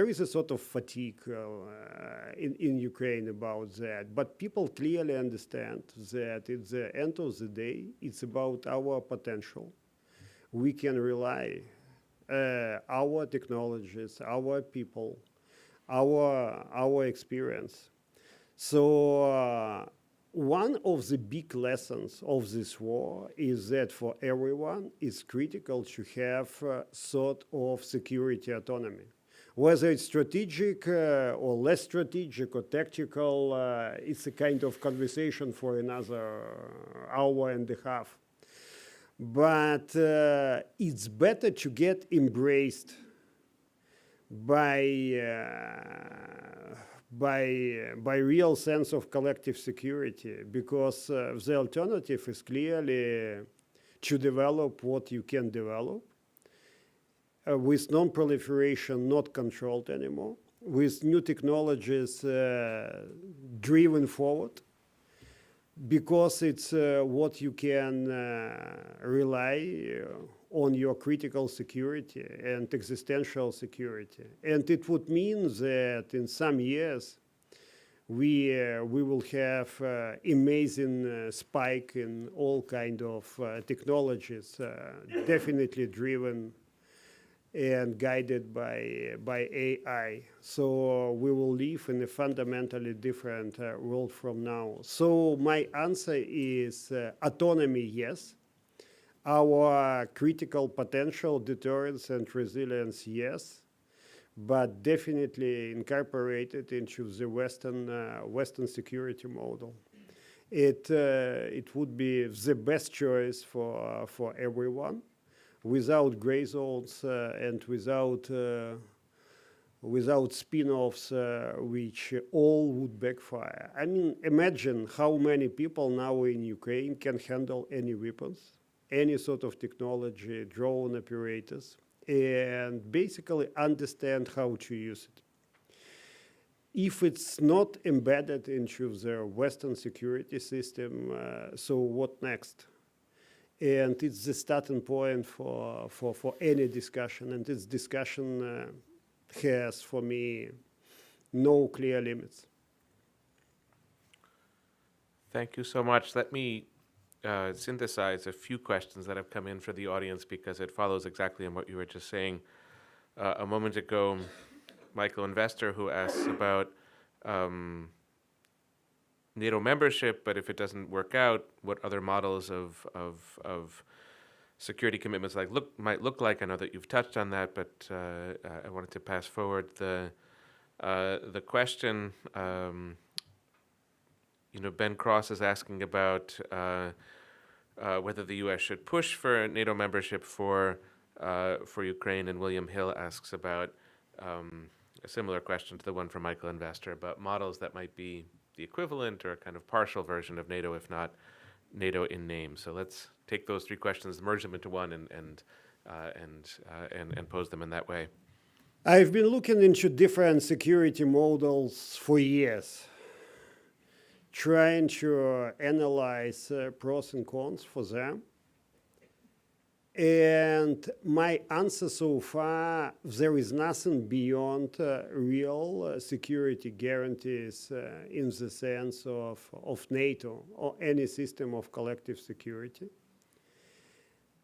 is a sort of fatigue in Ukraine about that. But people clearly understand that at the end of the day, it's about our potential. We can rely our technologies, our people, our experience. So one of the big lessons of this war is that for everyone, it's critical to have sort of security autonomy. Whether it's strategic or less strategic or tactical, it's a kind of conversation for another hour and a half. But it's better to get embraced by real sense of collective security, because the alternative is clearly to develop what you can develop, with non-proliferation not controlled anymore, with new technologies driven forward, because it's what you can rely on your critical security and existential security. And it would mean that in some years, we will have amazing spike in all kind of technologies, definitely driven and guided by AI. So we will live in a fundamentally different world from now. So my answer is autonomy, yes. Our critical potential, deterrence and resilience, yes. But definitely incorporated into the Western security model. It would be the best choice for everyone, without gray zones and without spin-offs, which all would backfire. I mean, imagine how many people now in Ukraine can handle any weapons, any sort of technology, drone operators, and basically understand how to use it. If it's not embedded into the Western security system, so what next? And it's the starting point for any discussion, and this discussion has, for me, no clear limits. Thank you so much. Let me synthesize a few questions that have come in for the audience, because it follows exactly on what you were just saying. A moment ago, Michael Investor, who asks about NATO membership, but if it doesn't work out, what other models of security commitments might look like? I know that you've touched on that, but I wanted to pass forward the question. Ben Cross is asking about whether the U.S. should push for NATO membership for Ukraine, and William Hill asks about a similar question to the one from Michael Investor about models that might be the equivalent or a kind of partial version of NATO, if not NATO in name. So let's take those three questions, merge them into one, and pose them in that way. I've been looking into different security models for years, trying to analyze pros and cons for them. And my answer so far, there is nothing beyond real security guarantees in the sense of NATO or any system of collective security.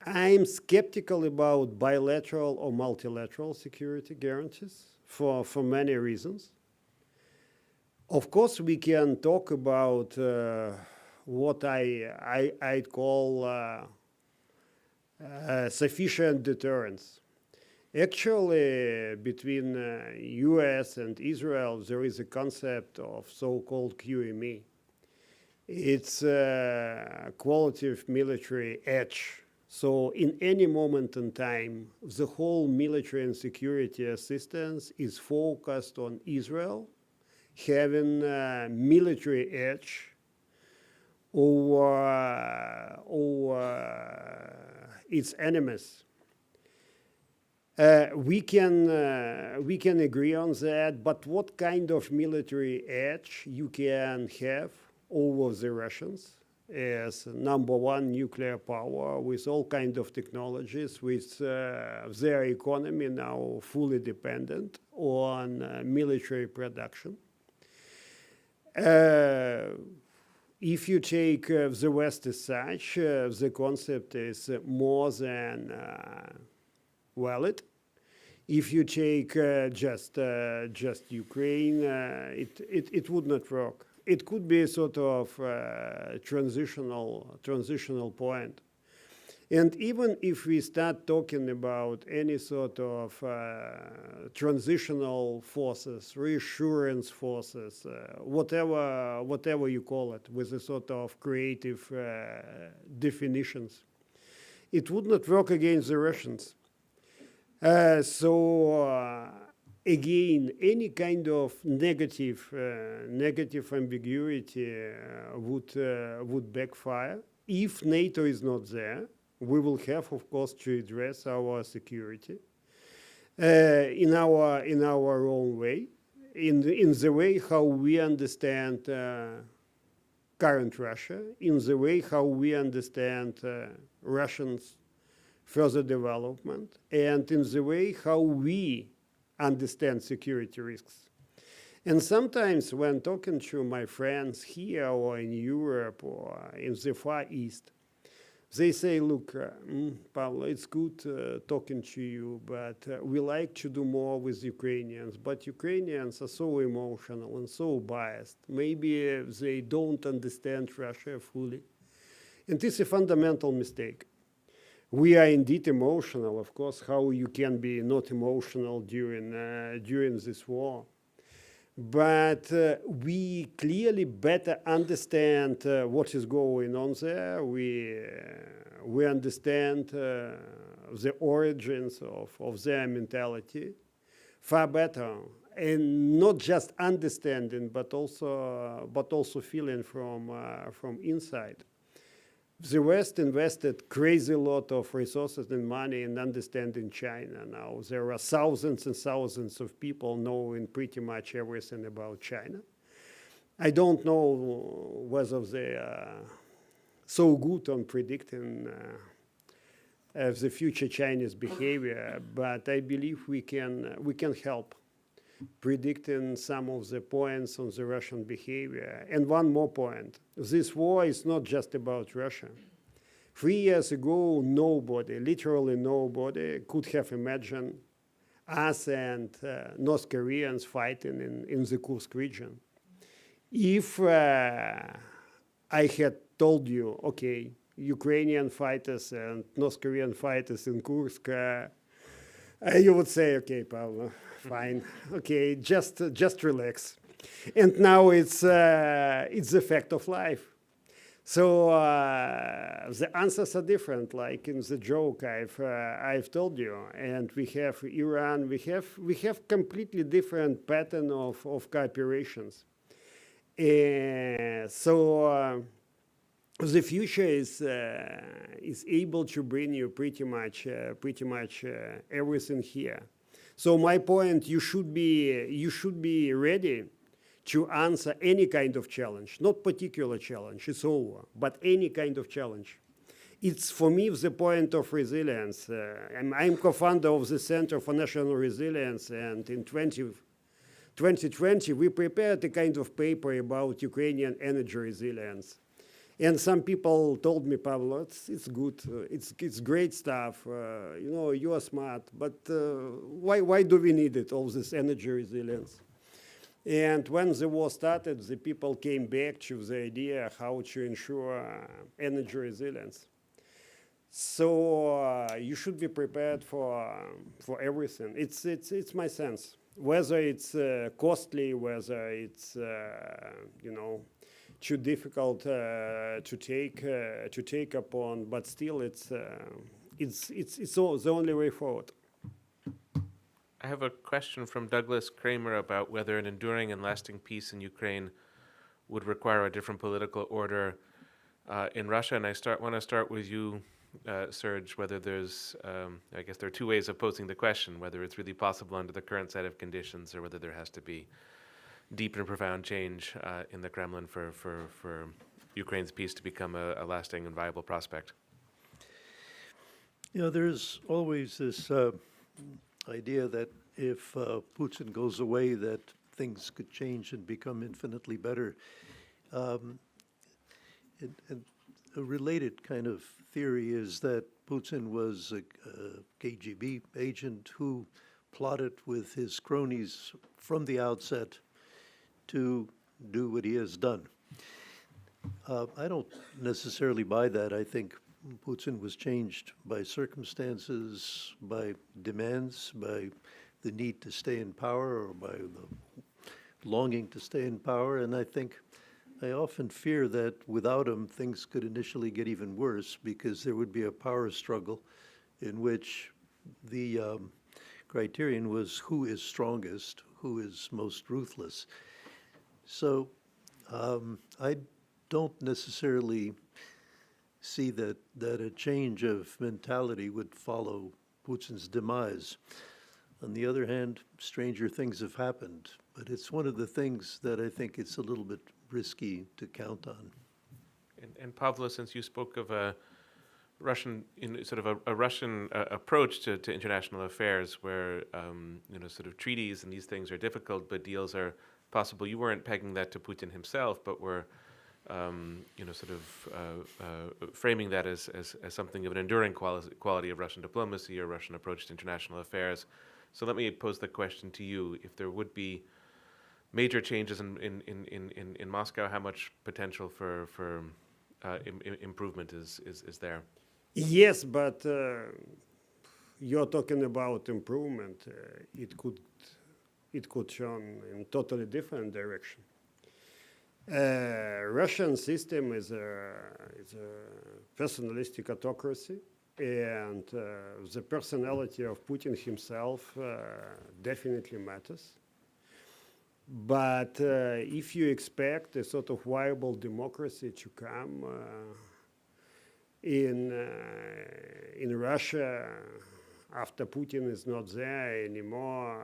I'm skeptical about bilateral or multilateral security guarantees for many reasons. Of course, we can talk about what I'd call sufficient deterrence. Actually, between US and Israel, there is a concept of so-called QME. It's qualitative military edge. So in any moment in time, the whole military and security assistance is focused on Israel having military edge over its enemies. We can agree on that, but what kind of military edge you can have over the Russians as number one nuclear power with all kinds of technologies, with their economy now fully dependent on military production? If you take the West as such, the concept is more than valid. If you take just Ukraine, it would not work. It could be a sort of transitional point. And even if we start talking about any sort of transitional forces, reassurance forces, whatever you call it, with a sort of creative definitions, it would not work against the Russians. Again, any kind of negative ambiguity would backfire. If NATO is not there, we will have, of course, to address our security in our own way, in the way how we understand current Russia, in the way how we understand Russians' further development, and in the way how we understand security risks. And sometimes when talking to my friends here or in Europe or in the Far East, they say, look, Pavlo, it's good talking to you, but we like to do more with Ukrainians. But Ukrainians are so emotional and so biased. Maybe they don't understand Russia fully. And it's a fundamental mistake. We are indeed emotional, of course. How you can be not emotional during this war? But we clearly better understand what is going on there. We understand the origins of their mentality far better, and not just understanding, but also feeling from inside. The West invested crazy lot of resources and money in understanding China. Now there are thousands and thousands of people knowing pretty much everything about China. I don't know whether they are so good on predicting the future Chinese behavior, but I believe we can help predicting some of the points on the Russian behavior. And one more point. This war is not just about Russia. 3 years ago, nobody, literally nobody, could have imagined us and North Koreans fighting in the Kursk region. If I had told you, okay, Ukrainian fighters and North Korean fighters in Kursk, you would say, okay, Pavlo, fine, okay, just relax. And now it's the fact of life. So the answers are different, like in the joke I've told you. And we have Iran, we have completely different pattern of cooperations. So the future is able to bring you pretty much everything here. So my point, you should be ready to answer any kind of challenge, not particular challenge, it's over, but any kind of challenge. It's for me the point of resilience. I'm co-founder of the Center for National Resilience, and in 2020 we prepared a kind of paper about Ukrainian energy resilience. And some people told me, Pavlo, it's good, it's great stuff, you are smart, but why do we need it, all this energy resilience? And when the war started, the people came back to the idea how to ensure energy resilience. So you should be prepared for everything. It's my sense. Whether it's costly, whether it's too difficult to take upon, but still it's the only way forward. I have a question from Douglas Kramer about whether an enduring and lasting peace in Ukraine would require a different political order in Russia. And I want to start with you, Serge, whether there's, I guess there are two ways of posing the question, whether it's really possible under the current set of conditions or whether there has to be deep and profound change in the Kremlin for Ukraine's peace to become a lasting and viable prospect. There's always this idea that if Putin goes away, that things could change and become infinitely better. And a related kind of theory is that Putin was a KGB agent who plotted with his cronies from the outset to do what he has done. I don't necessarily buy that. I think Putin was changed by circumstances, by demands, by the need to stay in power or by the longing to stay in power. And I often fear that without him, things could initially get even worse because there would be a power struggle in which the criterion was who is strongest, who is most ruthless. So I don't necessarily see that a change of mentality would follow Putin's demise. On the other hand, stranger things have happened, but it's one of the things that I think it's a little bit risky to count on. And Pavlo, since you spoke of a Russian, sort of a Russian approach to international affairs, where sort of treaties and these things are difficult, but deals are possible. You weren't pegging that to Putin himself, but were framing that as something of an enduring quality of Russian diplomacy or Russian approach to international affairs. So let me pose the question to you: if there would be major changes in Moscow, how much potential for improvement is there? Yes, but you're talking about improvement. It could turn in totally different direction. Russian system is a personalistic autocracy, and the personality of Putin himself definitely matters. But if you expect a sort of viable democracy to come in Russia after Putin is not there anymore,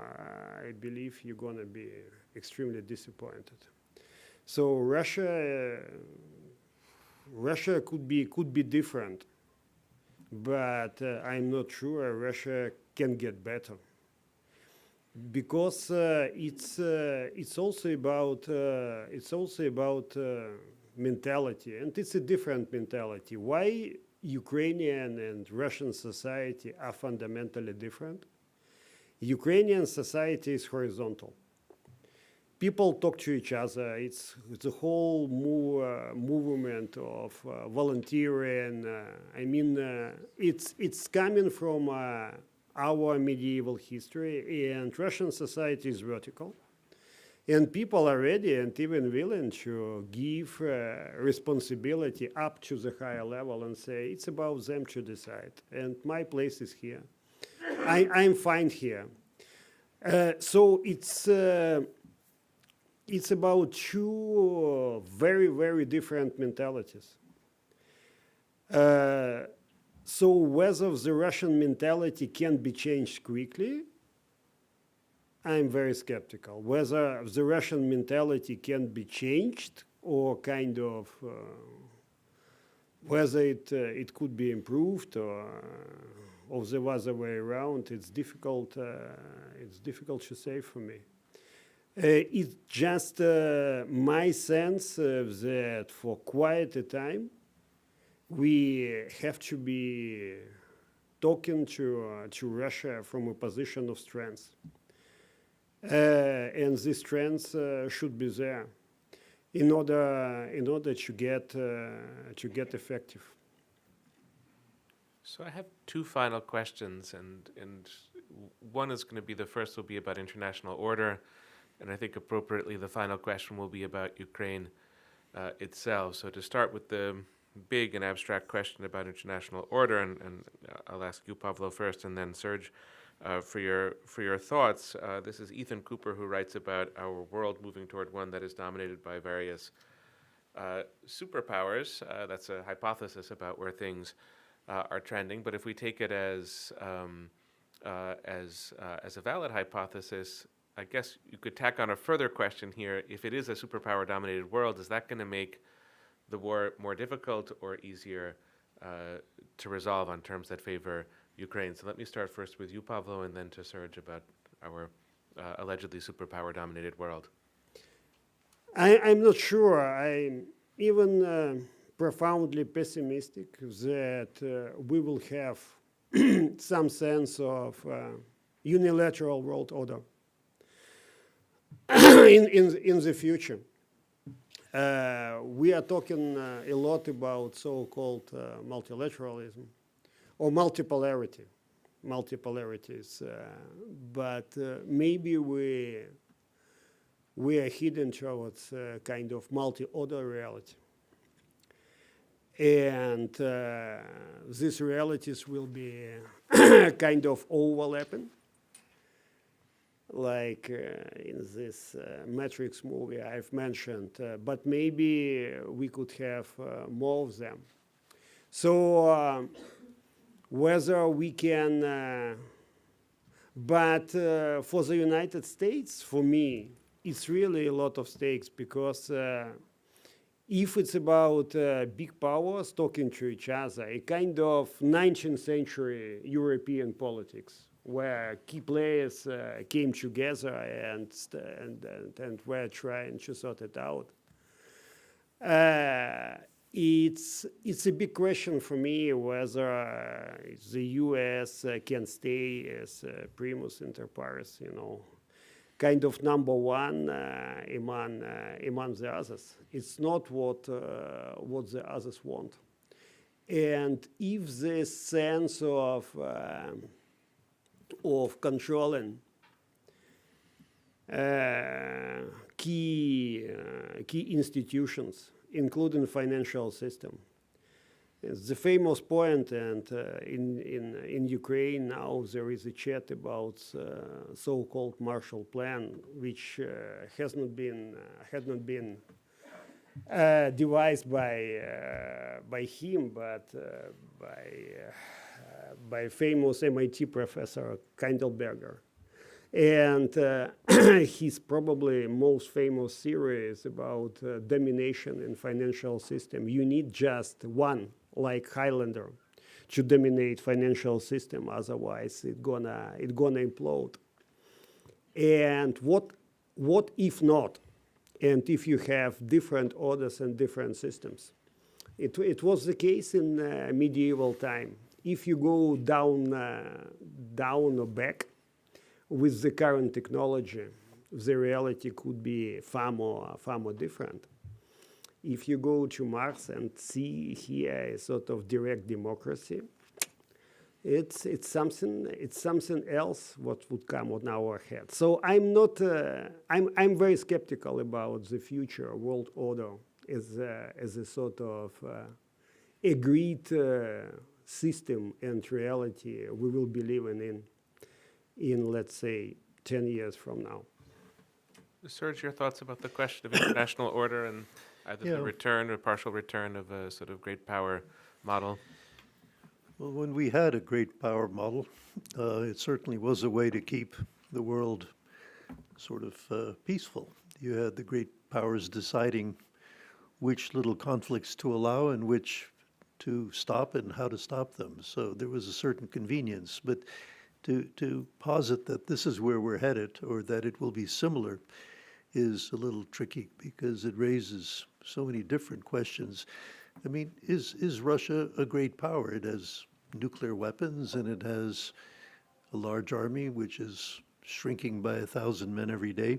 I believe you're going to be extremely disappointed. So Russia could be different, but I'm not sure Russia can get better, because it's also about mentality, and it's a different mentality. Why Ukrainian and Russian society are fundamentally different? Ukrainian society is horizontal. People talk to each other. It's a whole movement of volunteering. It's coming from our medieval history, and Russian society is vertical. And people are ready and even willing to give responsibility up to the higher level and say, it's about them to decide. And my place is here. I'm fine here. So it's about two very, very different mentalities. So whether the Russian mentality can be changed quickly, I'm very skeptical. Whether the Russian mentality can be changed or kind of whether it could be improved or the other way around, it's difficult to say for me. It's just my sense that for quite a time we have to be talking to Russia from a position of strength. And this strength should be there in order to get effective. So I have two final questions, and one is going to be, the first will be about international order, and I think appropriately the final question will be about Ukraine itself. So to start with the big and abstract question about international order, and I'll ask you, Pavlo, first, and then Serge, for your thoughts. This is Ethan Cooper, who writes about our world moving toward one that is dominated by various superpowers. That's a hypothesis about where things are trending. But if we take it as a valid hypothesis, I guess you could tack on a further question here. If it is a superpower-dominated world, is that going to make the war more difficult or easier to resolve on terms that favor Ukraine? So let me start first with you, Pavlo, and then to Serge about our allegedly superpower-dominated world. I'm not sure. I'm even profoundly pessimistic that we will have some sense of unilateral world order in the future. We are talking a lot about so-called multilateralism or multipolarity. Multipolarities, but maybe we are heading towards kind of multi-order reality. And these realities will be kind of overlapping, like in this Matrix movie I've mentioned, but maybe we could have more of them. So whether we can, but for the United States, for me, it's really a lot of stakes because if it's about big powers talking to each other, a kind of 19th century European politics where key players came together and were trying to sort it out. It's a big question for me whether the U.S. can stay as primus inter pares, kind of number one among the others. It's not what the others want. And if this sense of controlling key institutions, including financial system. It's the famous point, and in Ukraine now there is a chat about so-called Marshall Plan, which had not been devised by him, but by famous MIT professor Kindleberger. And his probably most famous theory is about domination in financial system. You need just one, like Highlander, to dominate financial system. Otherwise, it's gonna implode. And what if not? And if you have different orders and different systems? It was the case in medieval time. If you go down or back, with the current technology, the reality could be far more different. If you go to Mars and see here a sort of direct democracy, it's something else what would come on our head. So I'm very skeptical about the future world order as a sort of agreed system and reality we will be living in, let's say, 10 years from now. Serge, your thoughts about the question of international order and either the return or partial return of a sort of great power model? Well, when we had a great power model, it certainly was a way to keep the world sort of peaceful. You had the great powers deciding which little conflicts to allow and which to stop and how to stop them. So there was a certain convenience. But to posit that this is where we're headed or that it will be similar is a little tricky because it raises so many different questions. I mean, is Russia a great power? It has nuclear weapons and it has a large army which is shrinking by 1,000 men every day,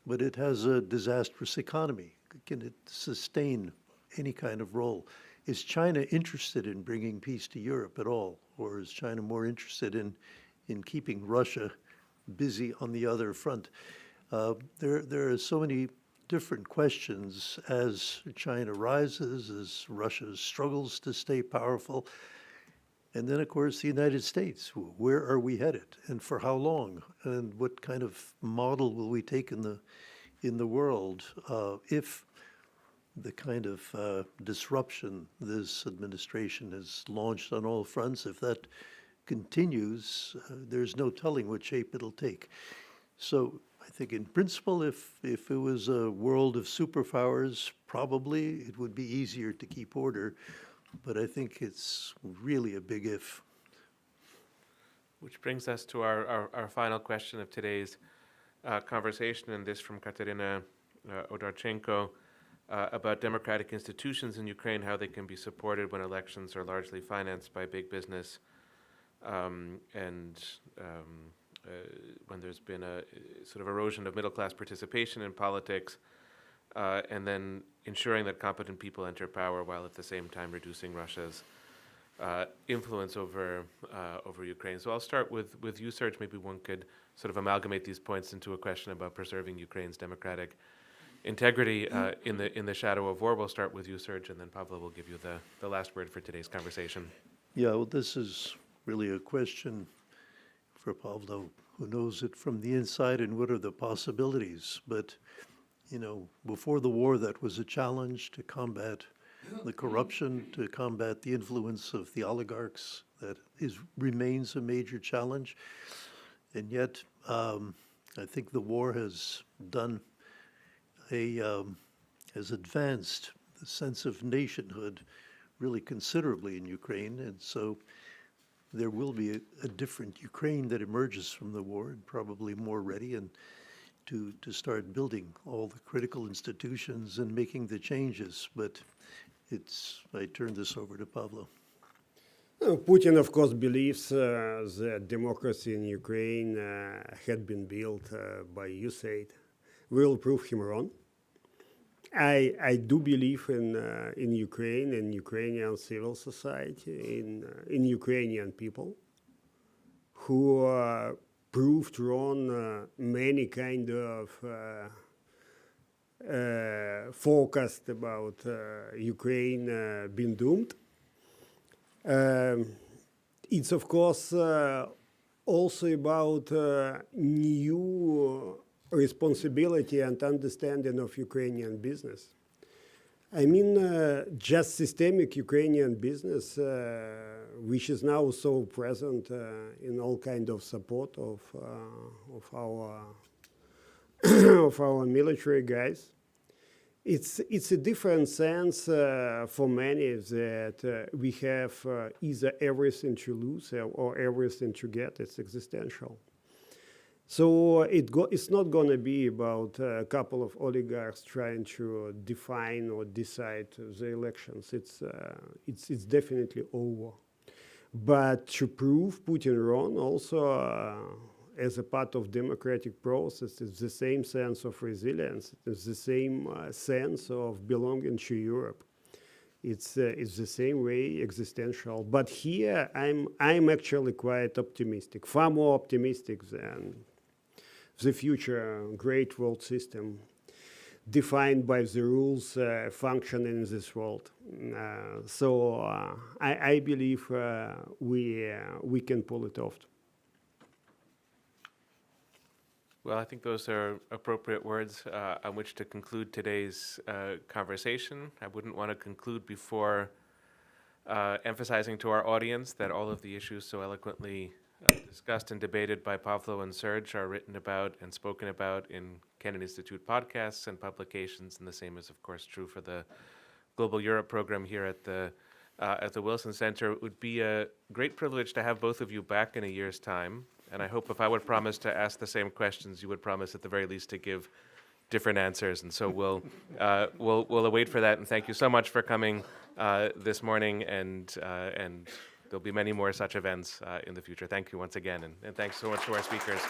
but it has a disastrous economy. Can it sustain any kind of role? Is China interested in bringing peace to Europe at all? Or is China more interested in keeping Russia busy on the other front? There are so many different questions as China rises, as Russia struggles to stay powerful. And then, of course, the United States. Where are we headed and for how long? And what kind of model will we take in the world if the kind of disruption this administration has launched on all fronts, if that continues, there's no telling what shape it'll take. So I think in principle, if it was a world of superpowers, probably it would be easier to keep order. But I think it's really a big if. Which brings us to our final question of today's conversation, and this from Katerina Odorchenko. About democratic institutions in Ukraine, how they can be supported when elections are largely financed by big business, and when there's been a sort of erosion of middle-class participation in politics, and then ensuring that competent people enter power while at the same time reducing Russia's influence over Ukraine. So I'll start with you, Serge. Maybe one could sort of amalgamate these points into a question about preserving Ukraine's democratic integrity in the shadow of war. We'll start with you, Serge, and then Pavlo will give you the last word for today's conversation. Yeah, well, this is really a question for Pavlo, who knows it from the inside and what are the possibilities. But, before the war, that was a challenge to combat the corruption, to combat the influence of the oligarchs. That remains a major challenge. And yet, I think the war has advanced the sense of nationhood really considerably in Ukraine. And so there will be a different Ukraine that emerges from the war, and probably more ready and to start building all the critical institutions and making the changes. But I turn this over to Pavlo. Putin, of course, believes that democracy in Ukraine had been built by USAID. We'll prove him wrong. I do believe in Ukraine, in Ukrainian civil society, in Ukrainian people who proved wrong many kind of forecast about Ukraine being doomed. It's, of course, also about new responsibility and understanding of Ukrainian business. I mean, just systemic Ukrainian business, which is now so present in all kind of support of our of our military guys. It's a different sense for many that we have either everything to lose or everything to get. It's existential. So it's not going to be about a couple of oligarchs trying to define or decide the elections. It's definitely over. But to prove Putin wrong also as a part of democratic process, it's the same sense of resilience. It's the same sense of belonging to Europe. It's the same way existential. But here I'm actually quite optimistic, far more optimistic than the future great world system defined by the rules functioning in this world. So I believe we can pull it off. Well, I think those are appropriate words on which to conclude today's conversation. I wouldn't want to conclude before emphasizing to our audience that all of the issues so eloquently discussed and debated by Pavlo and Serge are written about and spoken about in Kennan Institute podcasts and publications, and the same is, of course, true for the Global Europe program here at the Wilson Center. It would be a great privilege to have both of you back in a year's time, and I hope if I would promise to ask the same questions, you would promise at the very least to give different answers, and so we'll await for that. And thank you so much for coming this morning, and there'll be many more such events in the future. Thank you once again, and thanks so much to our speakers.